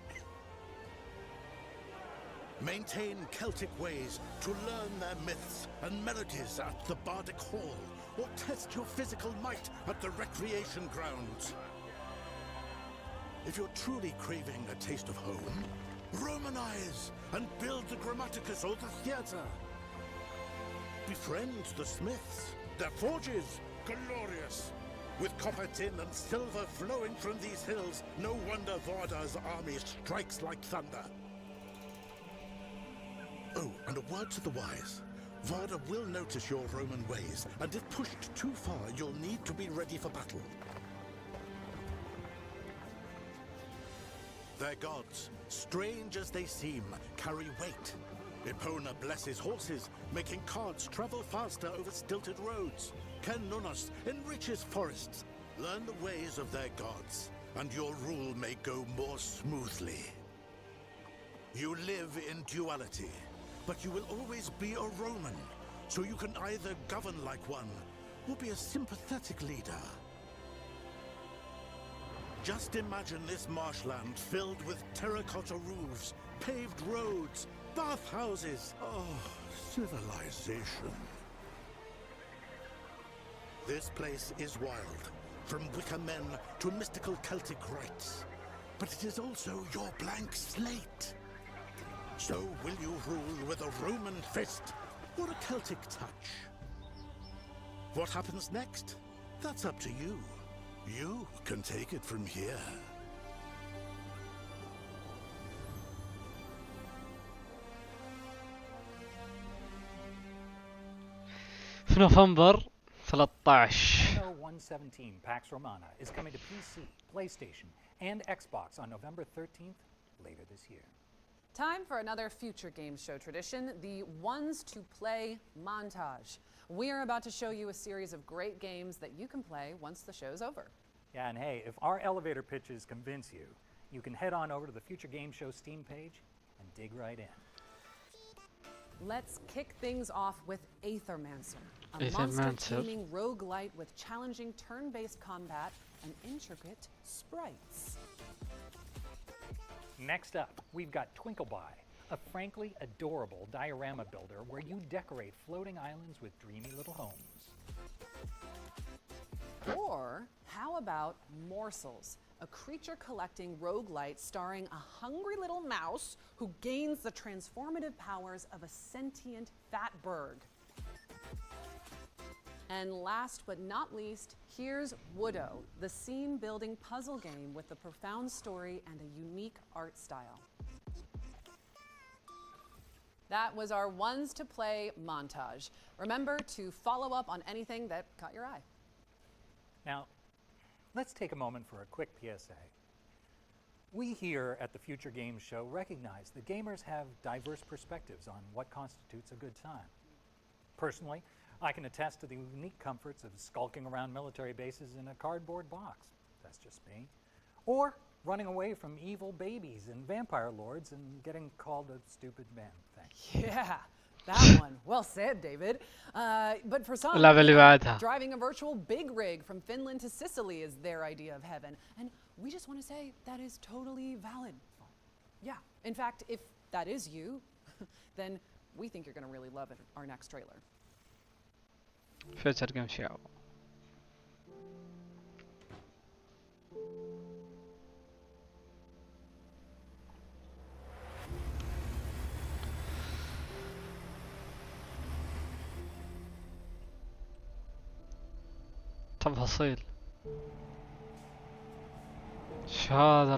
Maintain Celtic ways to learn their myths and melodies at the Bardic Hall, or test your physical might at the recreation grounds. If you're truly craving a taste of home, Romanize and build the Grammaticus or the theatre. Befriend the smiths, their forges glorious. With copper, tin and silver flowing from these hills, no wonder Varda's army strikes like thunder. Oh, and a word to the wise. Varda will notice your Roman ways, and if pushed too far, you'll need to be ready for battle. Their gods, strange as they seem, carry weight. Epona blesses horses, making carts travel faster over stilted roads. Ken Nunos enriches forests. Learn the ways of their gods, and your rule may go more smoothly. You live in duality, but you will always be a Roman, so you can either govern like one, or be a sympathetic leader. Just imagine this marshland filled with terracotta roofs, paved roads, bathhouses. Oh, civilization. This place is wild, from wicker men to mystical Celtic rites. But it is also your blank slate. So will you rule with a Roman fist or a Celtic touch? What happens next? That's up to you. You can take it from here. في نوفمبر 13. Anno 117 PAX Romana is coming to PC, PlayStation, and Xbox on November 13th, later this year. Time for another future games show tradition, the Ones to Play montage. We are about to show you a series of great games that you can play once the show's over. Yeah, and hey, if our elevator pitches convince you, you can head on over to the Future Game Show Steam page and dig right in. Let's kick things off with Aethermancer, a Aethermancer. monster-taming roguelite with challenging turn-based combat and intricate sprites. Next up, we've got Twinkleby, a frankly adorable diorama builder where you decorate floating islands with dreamy little homes. Or how about Morsels, a creature-collecting roguelite starring a hungry little mouse who gains the transformative powers of a sentient fatberg. And last but not least, here's Woodo, the scene-building puzzle game with a profound story and a unique art style. That was our Ones to Play montage. Remember to follow up on anything that caught your eye. Now, let's take a moment for a quick PSA. We here at the Future Games Show recognize that gamers have diverse perspectives on what constitutes a good time. Personally, I can attest to the unique comforts of skulking around military bases in a cardboard box. That's just me. Or running away from evil babies and vampire lords and getting called a stupid man. Thanks. Yeah, that one. Well said, David. But for some, اللعبة اللي بعدها. driving a virtual big rig from Finland to Sicily is their idea of heaven. And we just want to say that is totally valid. Yeah, in fact, if that is you, then we think you're going to really love it, our next trailer. Future Game Show. تفاصيل. شو هذا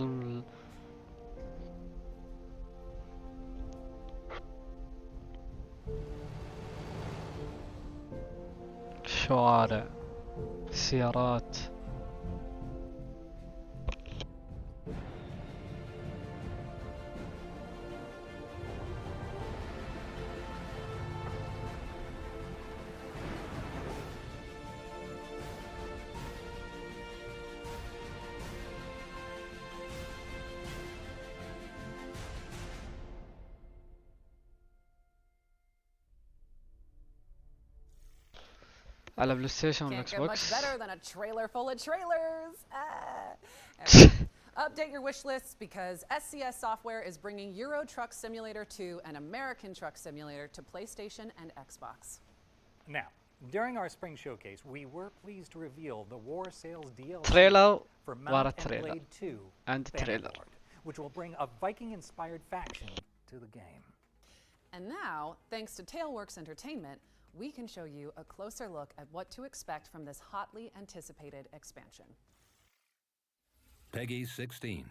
الشوارع، السيارات. على بلاي ستيشن والاكس Can't get much بوكس. better than a trailer full of trailers. Update your wish lists because SCS Software is bringing Euro Truck Simulator 2 and American Truck Simulator to PlayStation and Xbox. Now, during our spring showcase, we were pleased to reveal the War Sales DLC تريلر for ورا Mount and تريلر Blade 2 عند تريلر. Bannerlord, which will bring a Viking-inspired faction to the game. And now, thanks to Tailworks Entertainment, we can show you a closer look at what to expect from this hotly anticipated expansion. Peggy 16.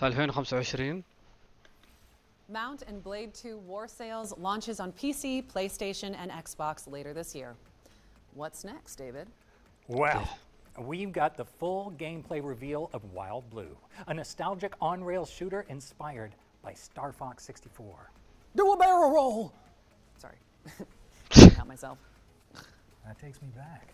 في 2025. Mount and Blade 2 War Sales launches on PC, PlayStation, and Xbox later this year. What's next, David? Well, we've got the full gameplay reveal of Wild Blue, a nostalgic on-rail shooter inspired by Star Fox 64. Do a barrel roll! Sorry, can't help myself. That takes me back.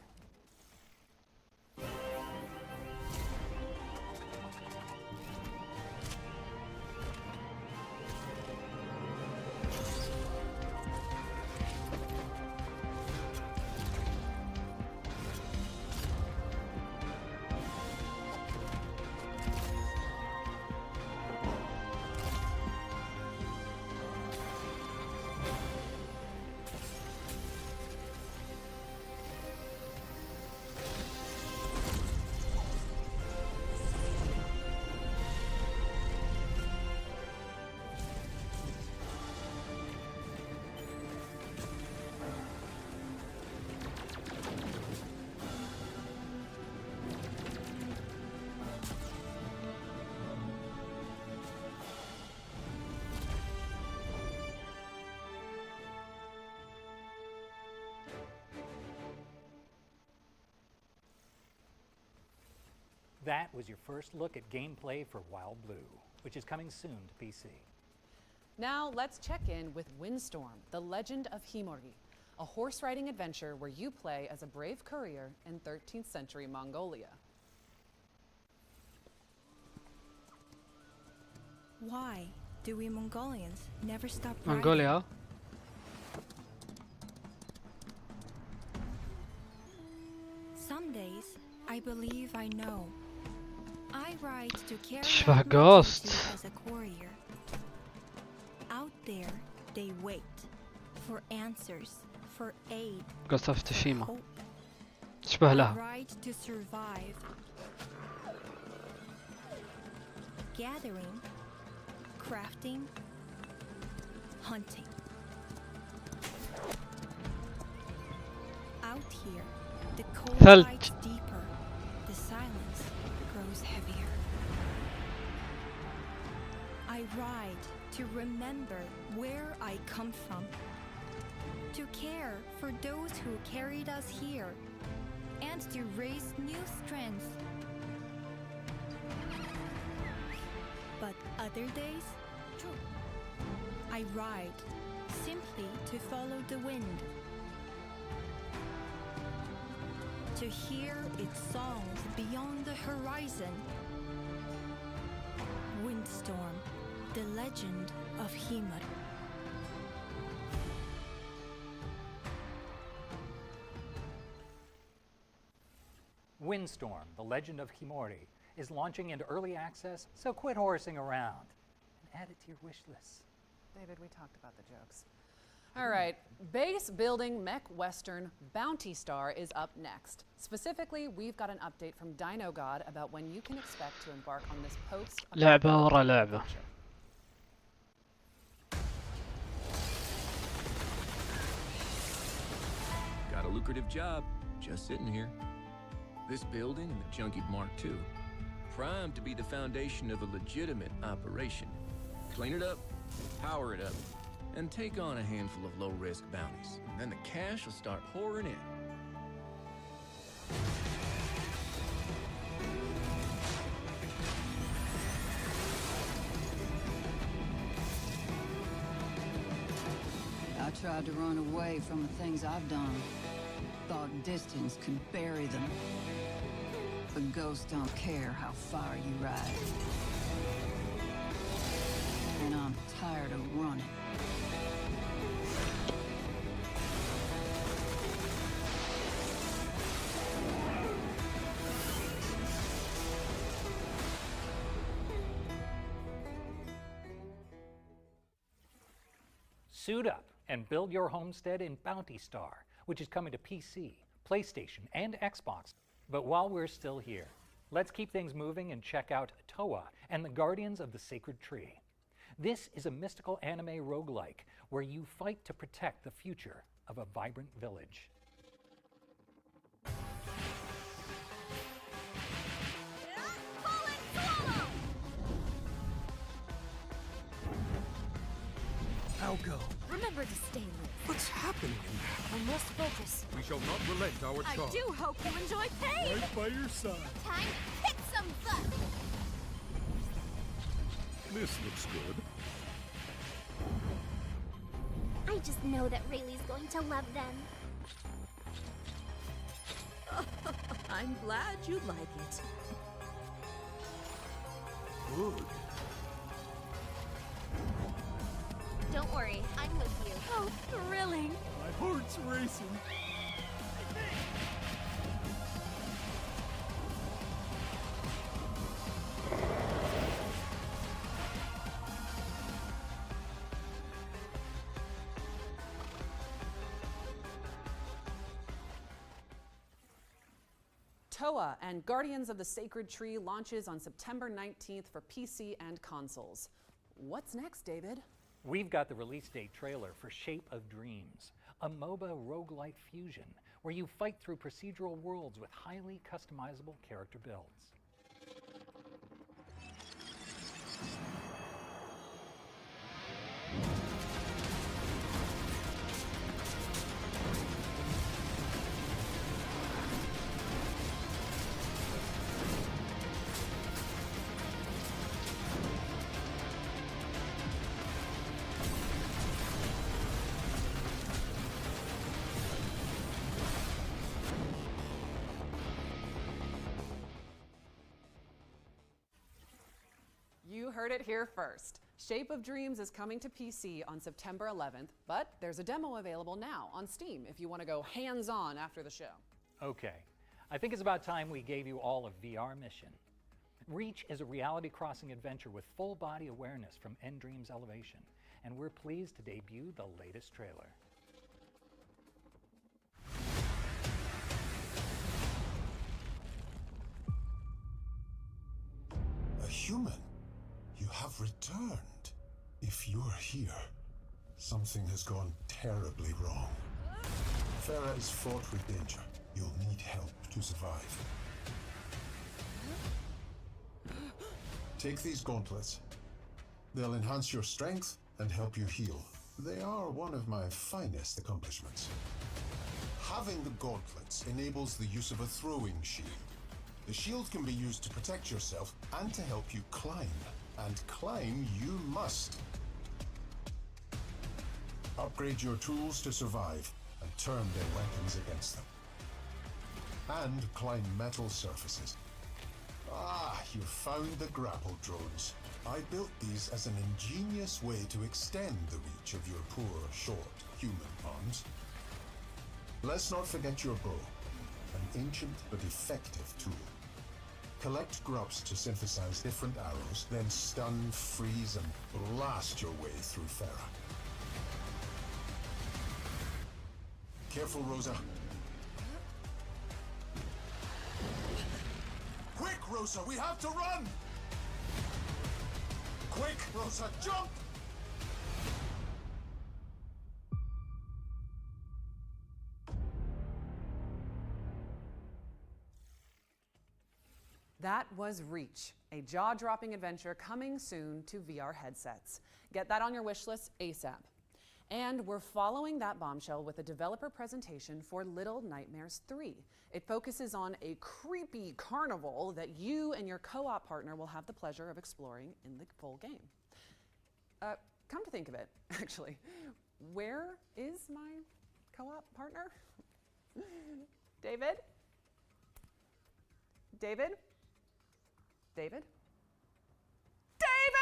That was your first look at gameplay for Wild Blue, which is coming soon to PC. Now let's check in with Windstorm, the Legend of Himori, a horse riding adventure where you play as a brave courier in 13th century Mongolia. Why do we Mongolians never stop Mongolia. Some days I believe I know. I ride to carry شبه out my Ghost. duty as a courier. Out there they wait for answers, for aid. Ghost of Tsushima. hope. تشبه I لها. ride to survive. Gathering, crafting, hunting. Out here, the cold ثلج. bites deeper, the silence grows heavier. I ride to remember where I come from, to care for those who carried us here, and to raise new strength. But other days, I ride simply to follow the wind, to hear its songs beyond the horizon. Windstorm, the legend of Himari. Windstorm, The Legend of Himori, is launching into early access, so quit horsing around and add it to your wish list. David, we talked about the jokes. All right, base building mech western Bounty Star is up next. Specifically, we've got an update from Dino God about when you can expect to embark on this post. لعبة ورا لعبة. Got a lucrative job, just sitting here. This building and the Junkie Mark II, primed to be the foundation of a legitimate operation. Clean it up, power it up, and take on a handful of low-risk bounties. And then the cash will start pouring in. I tried to run away from the things I've done. Thought distance could bury them. But ghosts don't care how far you ride. And I'm tired of running. Suit up and build your homestead in Bounty Star, which is coming to PC, PlayStation, and Xbox. But while we're still here, let's keep things moving and check out Toa and the Guardians of the Sacred Tree. This is a mystical anime roguelike where you fight to protect the future of a vibrant village. Now go. Remember to stay lit. What's happening in there? I must focus. We shall not relent our I charge. do hope you enjoy pain. Right by your side. Time to kick some butt. This looks good. I just know that Rayleigh's going to love them. I'm glad you like it. Good. Don't worry, I'm with you. Oh, thrilling. My heart's racing. Toa and Guardians of the Sacred Tree launches on September 19th for PC and consoles. What's next, David? We've got the release date trailer for Shape of Dreams, a MOBA roguelike fusion where you fight through procedural worlds with highly customizable character builds. heard it here first. Shape of Dreams is coming to PC on September 11th, but there's a demo available now on Steam if you want to go hands-on after the show. Okay, I think it's about time we gave you all a VR mission. Reach is a reality-crossing adventure with full body awareness from Dream's Elevation, and we're pleased to debut the latest trailer. A human? You have returned. If you're here, something has gone terribly wrong. Farah is fraught with danger. You'll need help to survive. Take these gauntlets. They'll enhance your strength and help you heal. They are one of my finest accomplishments. Having the gauntlets enables the use of a throwing shield. The shield can be used to protect yourself and to help you climb. And climb you must. Upgrade your tools to survive and turn their weapons against them. And climb metal surfaces. Ah, you found the grapple drones. I built these as an ingenious way to extend the reach of your poor, short human arms. Let's not forget your bow, an ancient but effective tool. Collect grubs to synthesize different arrows, then stun, freeze, and blast your way through Farah. Careful, Rosa. Quick, Rosa, we have to run! Quick, Rosa, jump! That was Reach, a jaw-dropping adventure coming soon to VR headsets. Get that on your wish list ASAP. And we're following that bombshell with a developer presentation for Little Nightmares 3. It focuses on a creepy carnival that you and your co-op partner will have the pleasure of exploring in the full game. Come to think of it, actually, where is my co-op partner? David? David? David? David!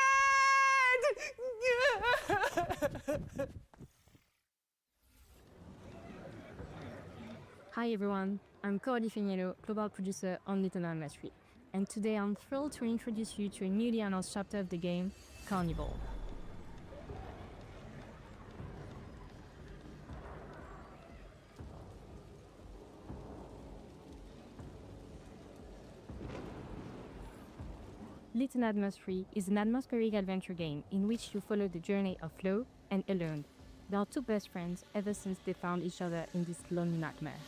Hi everyone, I'm Coralie Feniello, global producer on Little Nightmares 3, and today I'm thrilled to introduce you to a newly announced chapter of the game, Carnival. Little Nightmares 3 is an atmospheric adventure game in which you follow the journey of Flo and Alone. They are two best friends ever since they found each other in this lonely nightmare.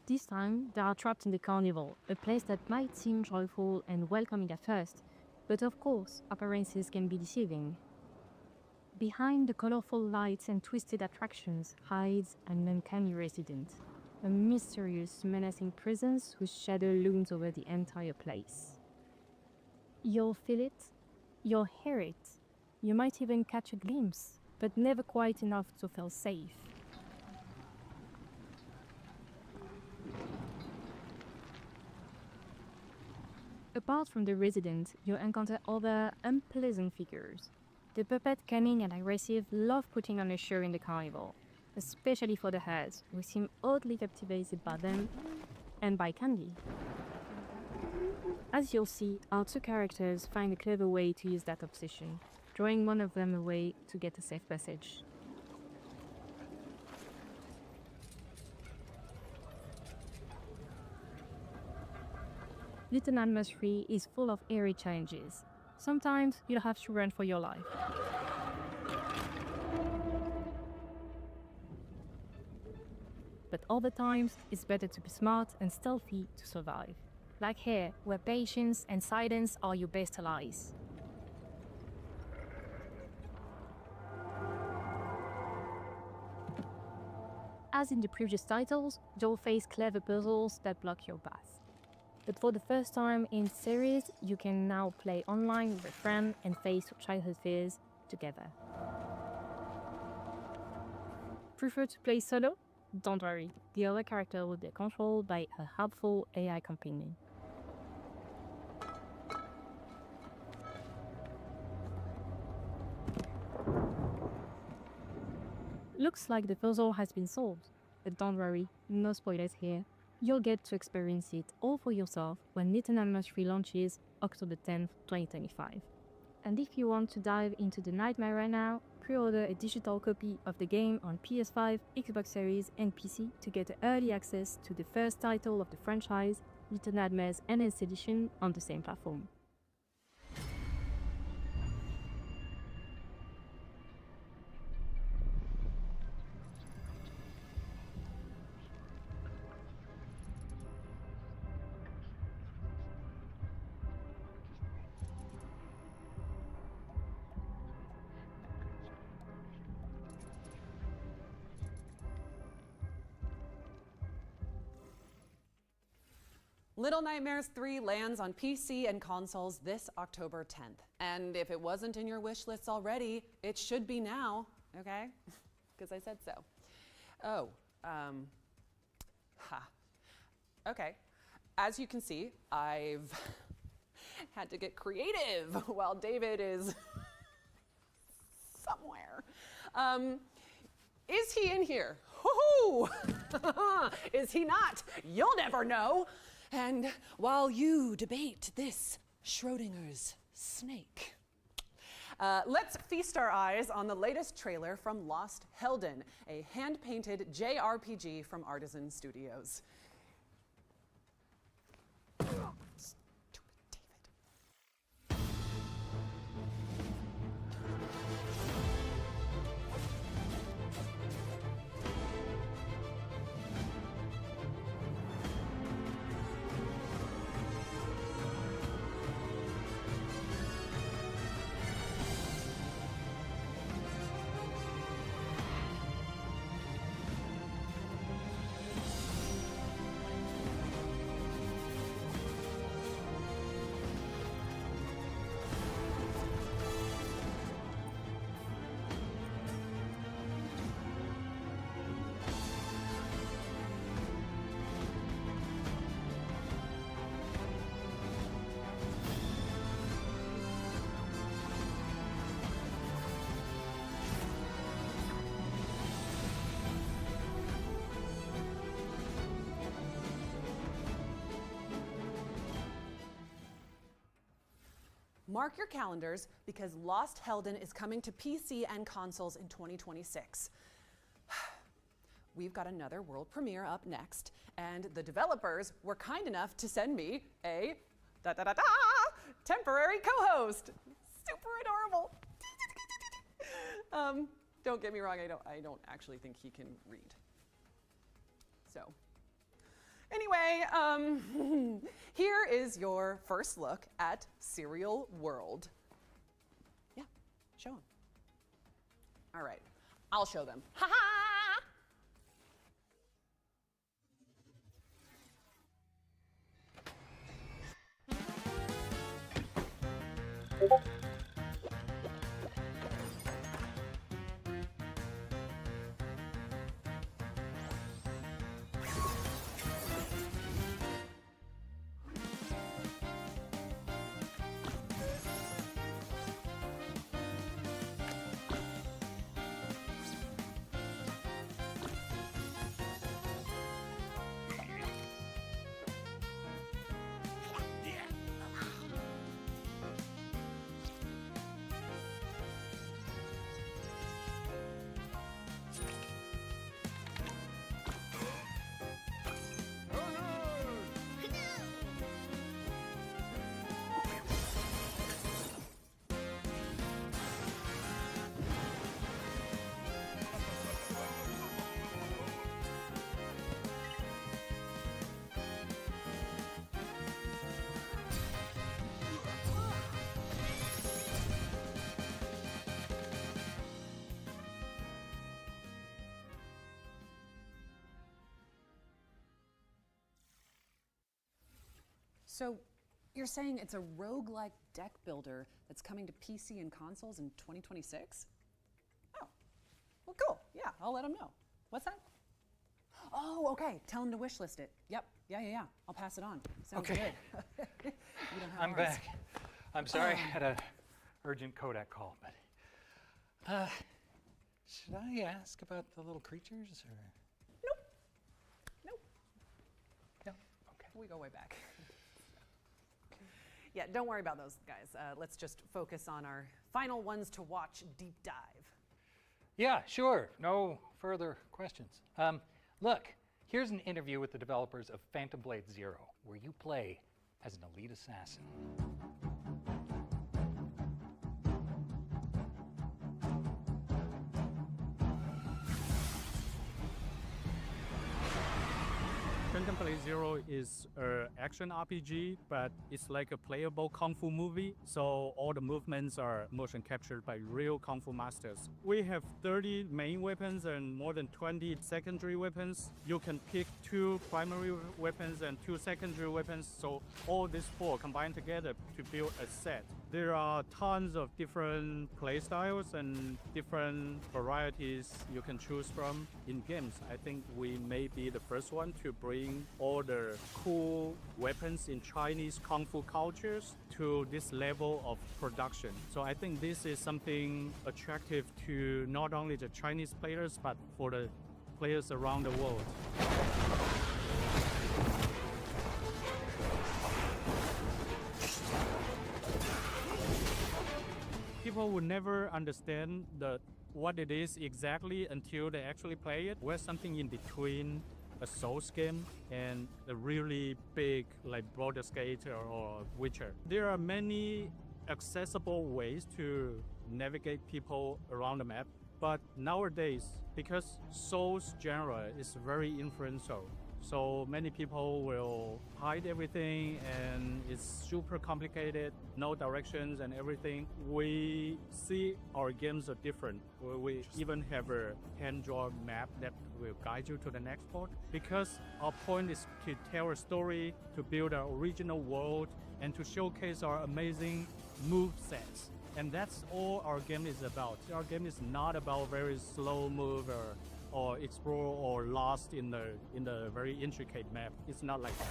This time, they are trapped in the carnival, a place that might seem joyful and welcoming at first, but of course, appearances can be deceiving. Behind the colorful lights and twisted attractions hides an uncanny resident, a mysterious, menacing presence whose shadow looms over the entire place. You'll feel it, you'll hear it, you might even catch a glimpse, but never quite enough to feel safe. Apart from the resident, you encounter other unpleasant figures. The puppet, cunning and aggressive, love putting on a show in the carnival, especially for the herds, who seem oddly captivated by them and by candy. As you'll see, our two characters find a clever way to use that obsession, drawing one of them away to get a safe passage. Little Nightmares 3 is full of eerie challenges. Sometimes you'll have to run for your life. But other times, it's better to be smart and stealthy to survive. Like here, where patience and silence are your best allies. As in the previous titles, you'll face clever puzzles that block your path. But for the first time in the series, you can now play online with a friend and face your childhood fears together. Prefer to play solo? Don't worry, the other character will be controlled by a helpful AI companion. Looks like the puzzle has been solved, but don't worry, no spoilers here. You'll get to experience it all for yourself when Little Nightmares 3 launches October 10th, 2025. And if you want to dive into the nightmare right now, pre-order a digital copy of the game on PS5, Xbox Series and PC to get early access to the first title of the franchise, Little Nightmares Enhanced Edition, on the same platform. Little Nightmares 3 lands on PC and consoles this October 10th. And if it wasn't in your wish lists already, it should be now, okay? Because I said so. Oh, okay. As you can see, I've had to get creative while David is somewhere. Is he in here? Woohoo! Is he not? You'll never know. And while you debate this Schrodinger's snake, let's feast our eyes on the latest trailer from Lost Helden, a hand-painted JRPG from Artisan Studios. Mark your calendars because Lost Helden is coming to PC and consoles in 2026. We've got another world premiere up next, and the developers were kind enough to send me a temporary co-host. Super adorable. Don't get me wrong, I don't actually think he can read. So, anyway, here is your first look at Serial World. Yeah, show them. All right, I'll show them. Ha ha! So you're saying it's a roguelike deck builder that's coming to PC and consoles in 2026? Oh, well, cool. Yeah, I'll let him know. What's that? Oh, okay. Tell him to wishlist it. Yep. Yeah. I'll pass it on. Sounds Okay. good. You don't have I'm ours. back. I'm sorry, I had an urgent Kodak call, but should I ask about the little creatures or? Nope. No. Okay. We go way back. Yeah, don't worry about those guys. Let's just focus on our final ones to watch deep dive. Yeah, sure. No further questions. Look, here's an interview with the developers of Phantom Blade Zero, where you play as an elite assassin. Phantom Blade Zero is an action RPG, but it's like a playable kung fu movie, so all the movements are motion captured by real kung fu masters. We have 30 main weapons and more than 20 secondary weapons. You can pick 2 primary weapons and 2 secondary weapons, so all these 4 combined together to build a set. There are tons of different play styles and different varieties you can choose from in games. I think we may be the first one to bring all the cool weapons in Chinese kung fu cultures to this level of production. So I think this is something attractive to not only the Chinese players, but for the players around the world. People will never understand what it is exactly until they actually play it. We're something in between a Souls game and a really big like Baldur's Gate or Witcher. There are many accessible ways to navigate people around the map, but nowadays, because Souls genre is very influential, so many people will hide everything and it's super complicated, no directions and everything. We see our games are different. We even have a hand-drawn map that will guide you to the next port, because our point is to tell a story, to build our original world, and to showcase our amazing move sets. And that's all our game is about. Our game is not about very slow move or explore or lost in the very intricate map. It's not like that.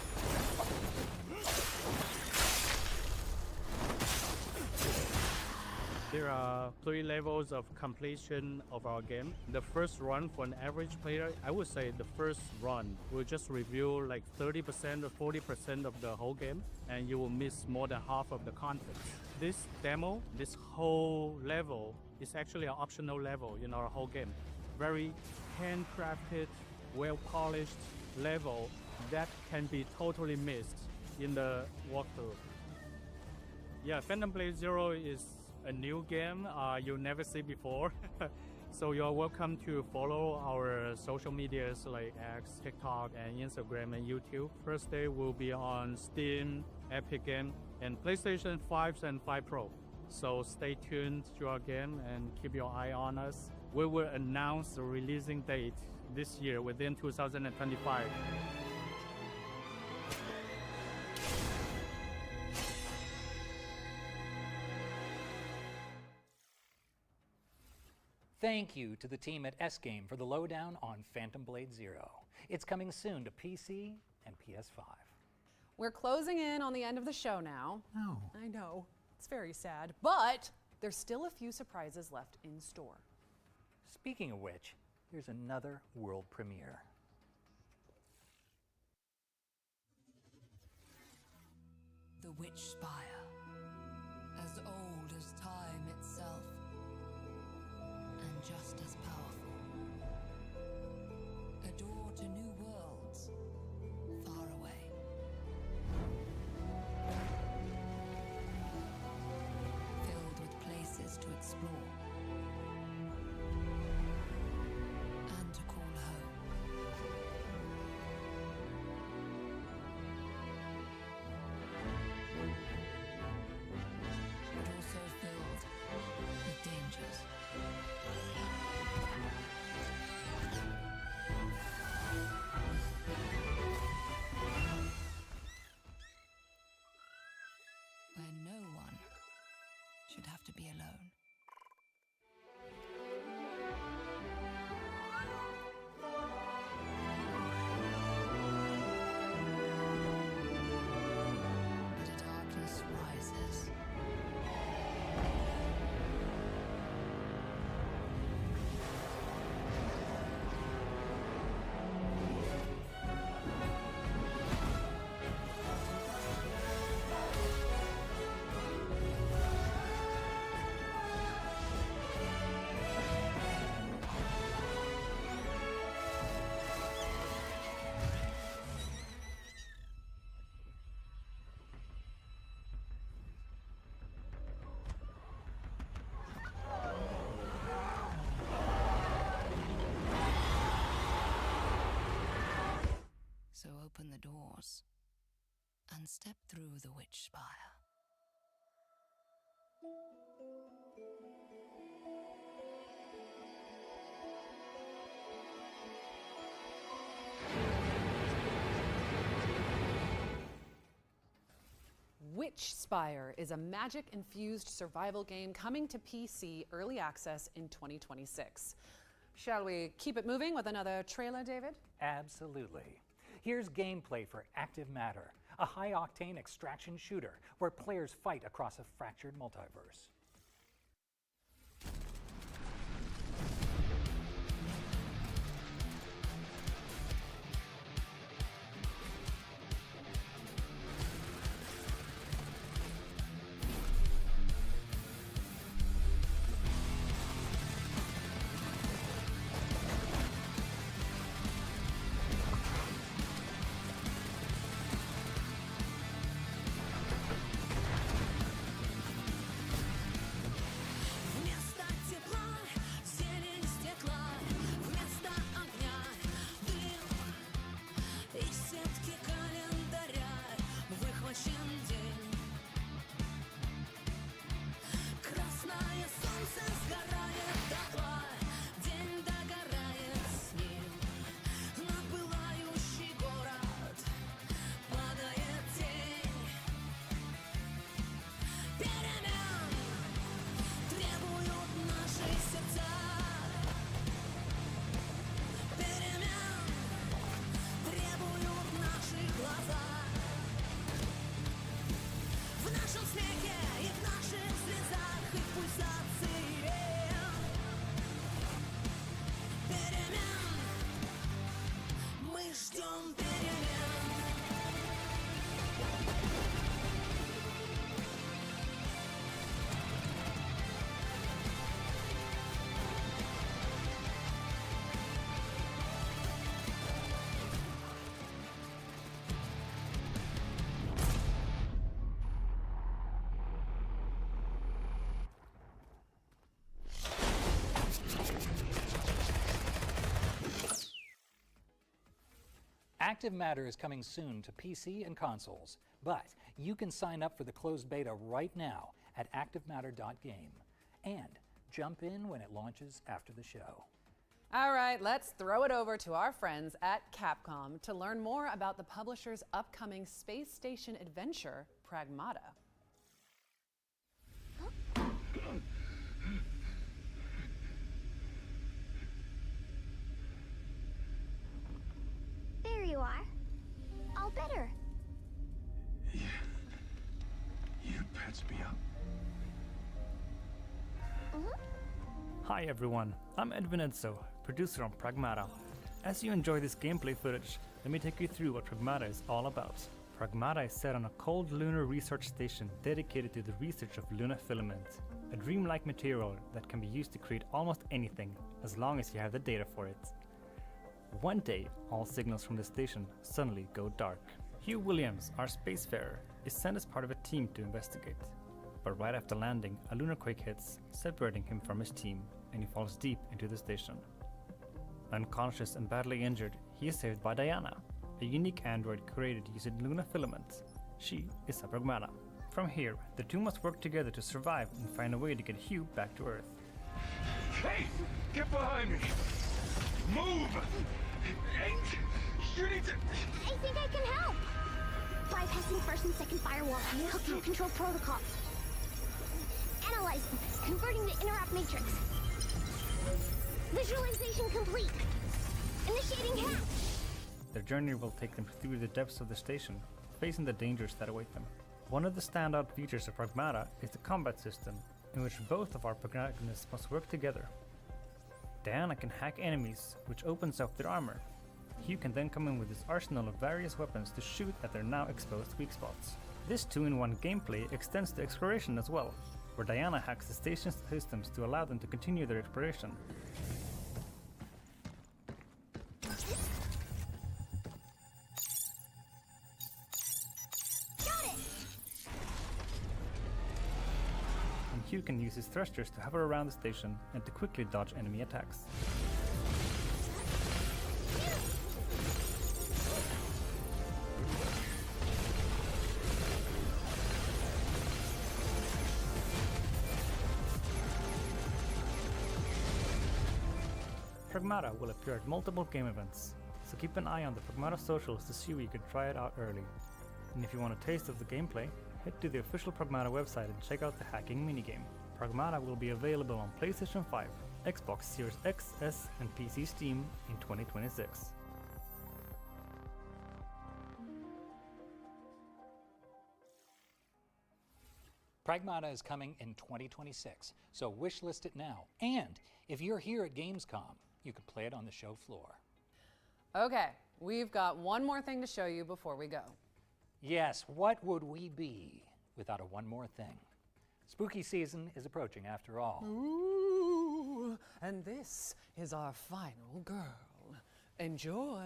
There are 3 levels of completion of our game. The first run for an average player, I would say the first run will just review like 30% or 40% of the whole game, and you will miss more than half of the content. This demo, this whole level, is actually an optional level in our whole game. Very handcrafted, well-polished level that can be totally missed in the walkthrough. Yeah, Phantom Blade Zero is a new game you'll never see before. So you're welcome to follow our social medias like X, TikTok, and Instagram and YouTube. First day will be on Steam, Epic Game, and PlayStation 5 and 5 Pro. So stay tuned to our game and keep your eye on us. We will announce the releasing date this year within 2025. Thank you to the team at S-Game for the lowdown on Phantom Blade Zero. It's coming soon to PC and PS5. We're closing in on the end of the show now. No. I know, it's very sad, but there's still a few surprises left in store. Speaking of which, here's another world premiere. The Witch Spire, as old as time itself, and just as powerful. A door to new worlds, far away. Filled with places to explore and to call home. But also filled with dangers. open the doors and step through the witch spire. Witch Spire is a magic-infused survival game coming to PC Early Access in 2026. Shall we keep it moving with another trailer, David? Absolutely. Here's gameplay for Active Matter, a high-octane extraction shooter where players fight across a fractured multiverse. Active Matter is coming soon to PC and consoles, but you can sign up for the closed beta right now at activematter.game and jump in when it launches after the show. All right, let's throw it over to our friends at Capcom to learn more about the publisher's upcoming space station adventure, Pragmata. There you are. All better. You patched me up. Hi everyone, I'm Edwin Edso, producer on Pragmata. As you enjoy this gameplay footage, let me take you through what Pragmata is all about. Pragmata is set on a cold lunar research station dedicated to the research of lunar filament, a dreamlike material that can be used to create almost anything, as long as you have the data for it. One day, all signals from the station suddenly go dark. Hugh Williams, our spacefarer, is sent as part of a team to investigate. But right after landing, a lunar quake hits, separating him from his team, and he falls deep into the station. Unconscious and badly injured, he is saved by Diana, a unique android created using lunar filament. She is a Pragmata. From here, the two must work together to survive and find a way to get Hugh back to Earth. Hey! Get behind me! Move! Hey! You need to... I think I can help! Bypassing first and second firewall, hooking control protocols. Analyzing, converting the interrupt matrix. Visualization complete. Initiating hack. Their journey will take them through the depths of the station, facing the dangers that await them. One of the standout features of Pragmata is the combat system, in which both of our protagonists must work together. Diana can hack enemies, which opens up their armor. Hugh can then come in with his arsenal of various weapons to shoot at their now exposed weak spots. This 2-in-1 gameplay extends to exploration as well, where Diana hacks the station's systems to allow them to continue their exploration. And Hugh can use his thrusters to hover around the station and to quickly dodge enemy attacks. Pragmata will appear at multiple game events, so keep an eye on the Pragmata socials to see where you can try it out early. And if you want a taste of the gameplay, head to the official Pragmata website and check out the hacking minigame. Pragmata will be available on PlayStation 5, Xbox Series X, S, and PC Steam in 2026. Pragmata is coming in 2026, so wishlist it now. And if you're here at gamesCom, you can play it on the show floor. Okay, we've got one more thing to show you before we go. Yes, what would we be without a one more thing? Spooky season is approaching after all. Ooh, and this is our final girl. Enjoy.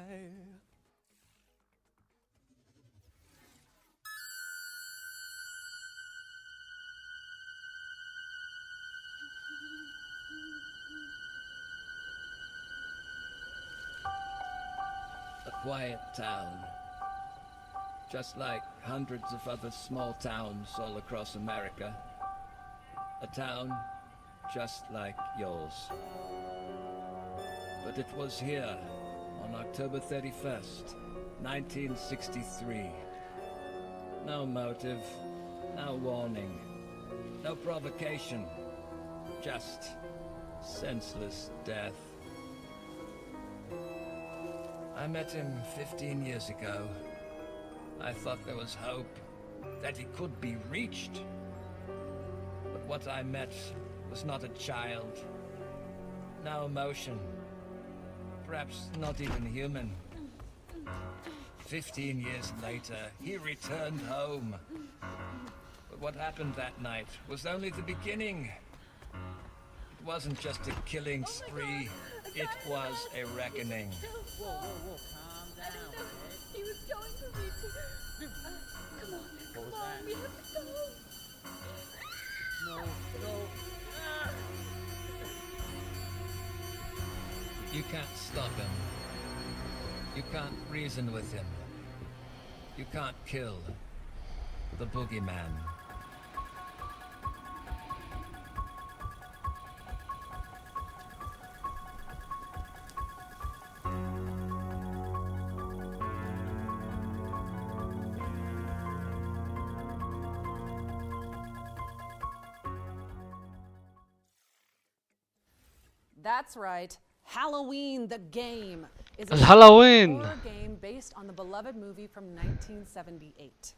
A quiet town, just like hundreds of other small towns all across America. A town just like yours. But it was here, on October 31st, 1963. No motive, no warning, no provocation, just senseless death. I met him 15 years ago. I thought there was hope, that he could be reached. But what I met was not a child. No emotion. Perhaps not even human. 15 years later, he returned home. But what happened that night was only the beginning. It wasn't just a killing spree. It was a reckoning. Whoa, calm down. He was going to reach it. Come on, we have to go. No. You can't stop him. You can't reason with him. You can't kill the boogeyman. That's right. Halloween the Game is a Halloween horror game based on the beloved movie from 1978.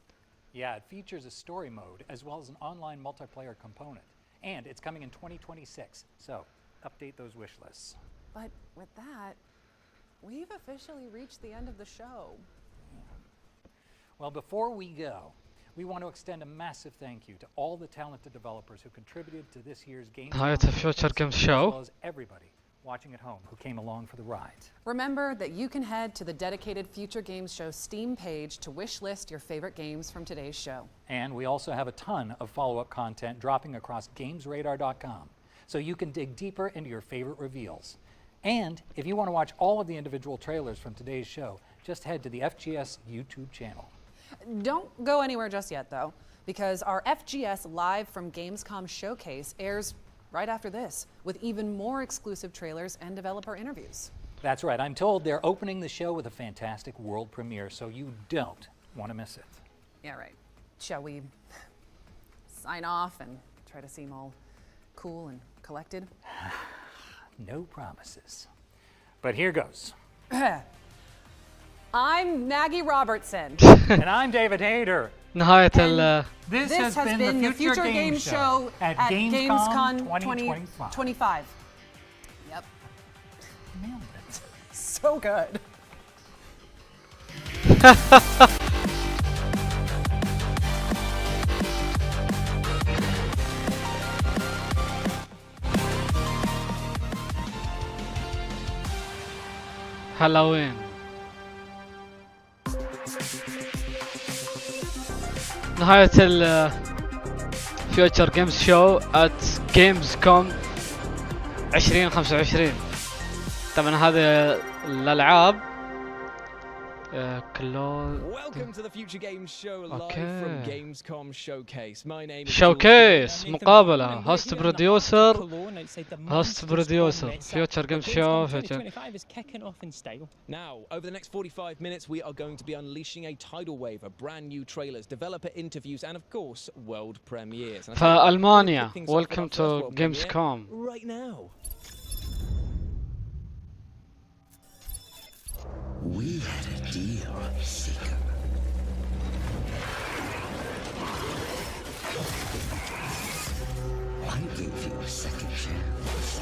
Yeah, it features a story mode as well as an online multiplayer component. And it's coming in 2026, so update those wish lists. But with that, we've officially reached the end of the show. Well, before we go, we want to extend a massive thank you to all the talented developers who contributed to this year's game. نهاية Future Games as Show. well as everybody watching at home who came along for the ride. Remember that you can head to the dedicated Future Games Show Steam page to wish list your favorite games from today's show. And we also have a ton of follow-up content dropping across gamesradar.com, so you can dig deeper into your favorite reveals. And if you want to watch all of the individual trailers from today's show, just head to the FGS YouTube channel. Don't go anywhere just yet, though, because our FGS Live from gamesCom showcase airs right after this, with even more exclusive trailers and developer interviews. That's right. I'm told they're opening the show with a fantastic world premiere, so you don't want to miss it. Yeah, right. Shall we sign off and try to seem all cool and collected? No promises. But here goes. I'm Maggie Robertson. And I'm David Hayter. نهاية ال This has been the Future Games Show at gamesCom 2025. Yep. Nailed it. So good. هالوين نهاية ال Future Games Show at gamesCom 2025. طبعا هذه الألعاب Welcome to the Future Games Show live from gamesCome Showcase. My name is Showcase مقابلة host producer Future Games Show. is kicking off in style. Now, over the next 45 minutes, we are going to be unleashing a tidal wave of brand new trailers, developer interviews, and of course, world premieres. فألمانيا, welcome to gamesCome. Right now. We had a deal, Seeker. I gave you a second chance.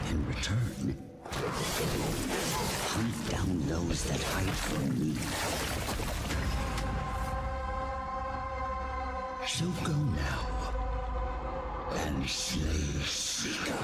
In return, hunt down those that hide from me. So go now and slay Seeker.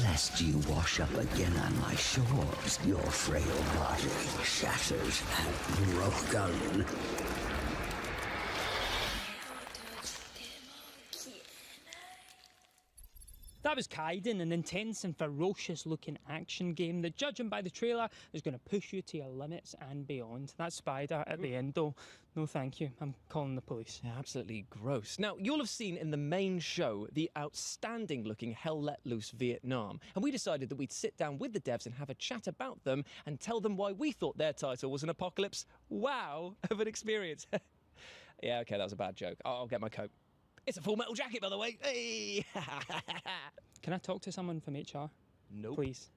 Lest you wash up again on my shores, your frail body shatters and broken. That was Kaiden, an intense and ferocious looking action game that, judging by the trailer, is going to push you to your limits and beyond. That spider at the end though, no thank you, I'm calling the police. Yeah, absolutely gross. Now, you'll have seen in the main show the outstanding looking Hell Let Loose Vietnam, and we decided that we'd sit down with the devs and have a chat about them and tell them why we thought their title was an apocalypse wow of an experience. Yeah, okay, that was a bad joke. I'll get my coat. It's a Full Metal Jacket, by the way. Hey! Can I talk to someone from HR? No. Please.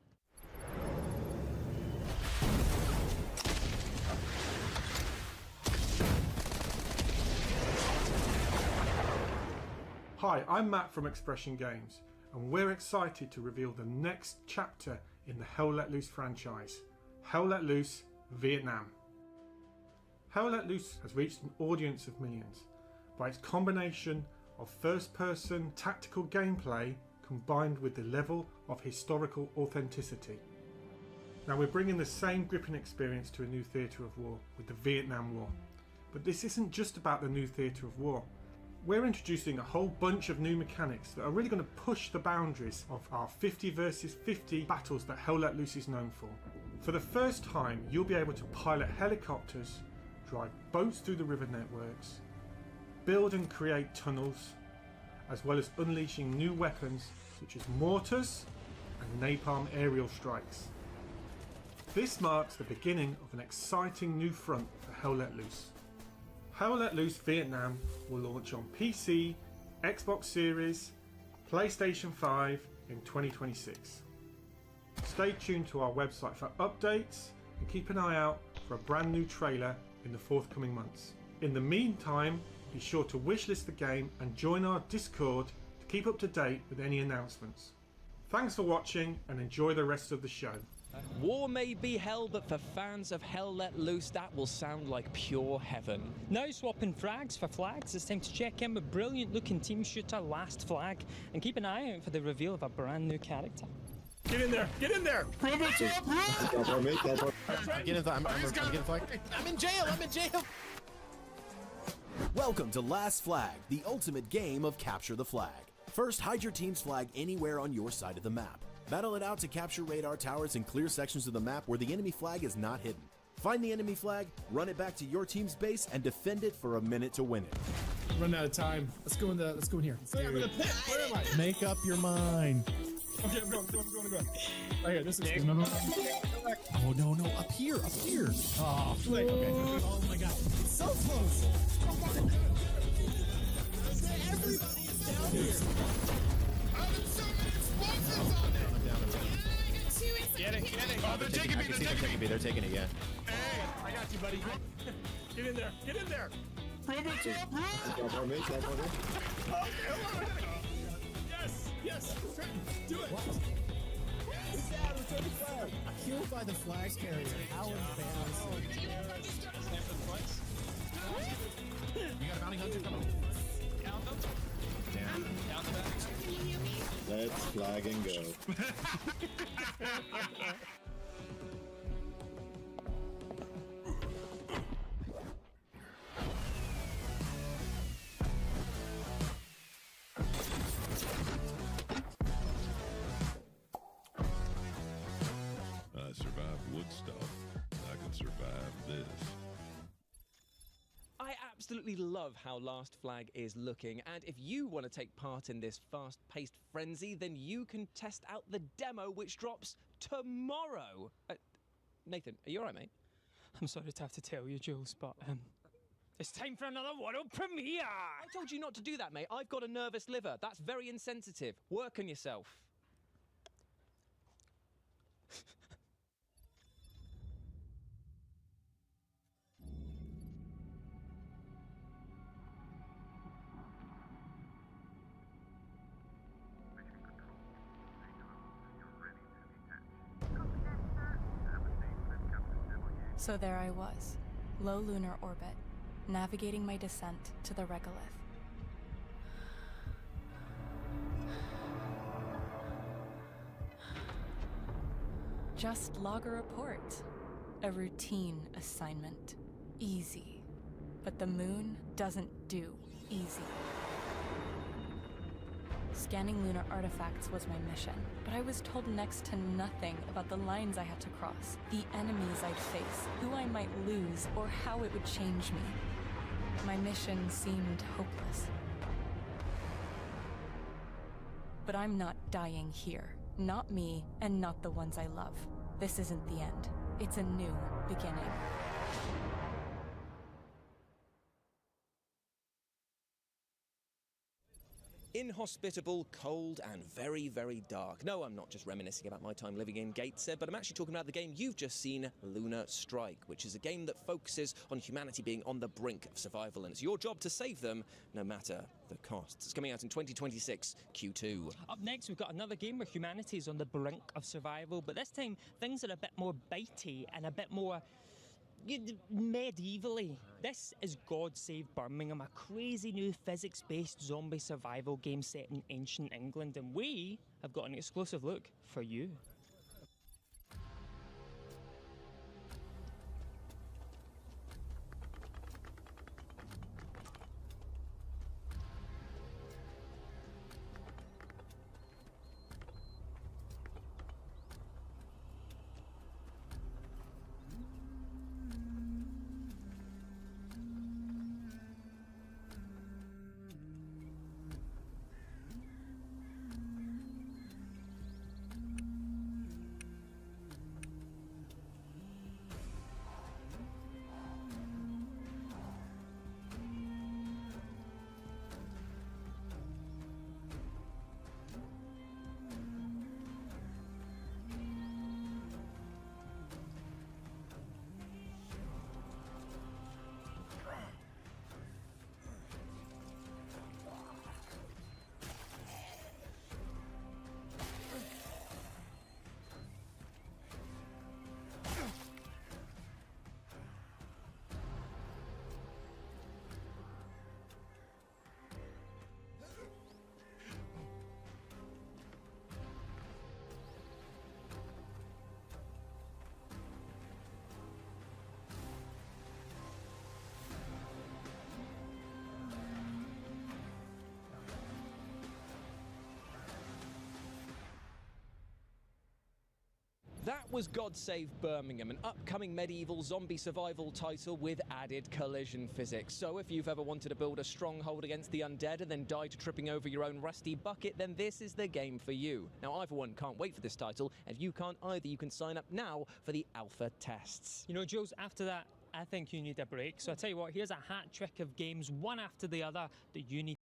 Hi, I'm Matt from Expression Games, and we're excited to reveal the next chapter in the Hell Let Loose franchise, Hell Let Loose Vietnam. Hell Let Loose has reached an audience of millions by its combination of first-person tactical gameplay combined with the level of historical authenticity. Now we're bringing the same gripping experience to a new theatre of war with the Vietnam War. But this isn't just about the new theatre of war. We're introducing a whole bunch of new mechanics that are really going to push the boundaries of our 50 versus 50 battles that Hell Let Loose is known for. For the first time, you'll be able to pilot helicopters, drive boats through the river networks, build and create tunnels, as well as unleashing new weapons such as mortars and napalm aerial strikes. This marks the beginning of an exciting new front for Hell Let Loose. Hell Let Loose Vietnam will launch on PC, Xbox Series, PlayStation 5 in 2026. Stay tuned to our website for updates and keep an eye out for a brand new trailer in the forthcoming months. In the meantime, be sure to wishlist the game and join our Discord to keep up to date with any announcements. Thanks for watching and enjoy the rest of the show. War may be hell, but for fans of Hell Let Loose, that will sound like pure heaven. Now swapping frags for flags, it's time to check in with brilliant looking team shooter Last Flag and keep an eye out for the reveal of a brand new character. Get in there! Get in there! Prove it to him! I'm in jail! I'm in jail! Welcome to Last Flag, the ultimate game of capture the flag. First, hide your team's flag anywhere on your side of the map. Battle it out to capture radar towers and clear sections of the map where the enemy flag is not hidden. Find the enemy flag, run it back to your team's base, and defend it for a minute to win it. Running out of time. Let's go in here. Hey, I'm in a pit! Where am I? Make up your mind. Okay, I'm going. Right here, this is... Oh, no, up here. Oh, okay. Oh my god, it's so close. Everybody is down here. Get it. Oh, they're taking me. They're taking it, yeah. Hey, I got you, buddy. Get in there. Prove it to him. Yes. Do it. Killed by the flag carrier. How embarrassing. You got a bounty hunter coming. Can you hear me? Let's flag and go. I survived Woodstock. I can survive this. I absolutely love how Last Flag is looking, and if you want to take part in this fast-paced frenzy, then you can test out the demo, which drops tomorrow. Nathan, are you alright, mate? I'm sorry to have to tell you, Jules, but it's time for another world premiere! I told you not to do that, mate. I've got a nervous liver. That's very insensitive. Work on yourself. So there I was, low lunar orbit, navigating my descent to the regolith. Just log a report. A routine assignment. Easy. But the moon doesn't do easy. Scanning lunar artifacts was my mission, but I was told next to nothing about the lines I had to cross, the enemies I'd face, who I might lose, or how it would change me. My mission seemed hopeless. But I'm not dying here. Not me, and not the ones I love. This isn't the end. It's a new beginning. Inhospitable, cold, and very, very dark. No, I'm not just reminiscing about my time living in Gateshead, but I'm actually talking about the game you've just seen, Lunar Strike, which is a game that focuses on humanity being on the brink of survival, and it's your job to save them, no matter the costs. It's coming out in 2026, Q2. Up next, we've got another game where humanity is on the brink of survival, but this time, things are a bit more bitey and a bit more medievally. This is God Save Birmingham, a crazy new physics-based zombie survival game set in ancient England, and we have got an exclusive look for you. That was God Save Birmingham, an upcoming medieval zombie survival title with added collision physics. So if you've ever wanted to build a stronghold against the undead and then die to tripping over your own rusty bucket, then this is the game for you. Now, I, for one, can't wait for this title, and if you can't either, you can sign up now for the alpha tests. You know, Jules, after that, I think you need a break. So I tell you what, here's a hat trick of games, one after the other, that you need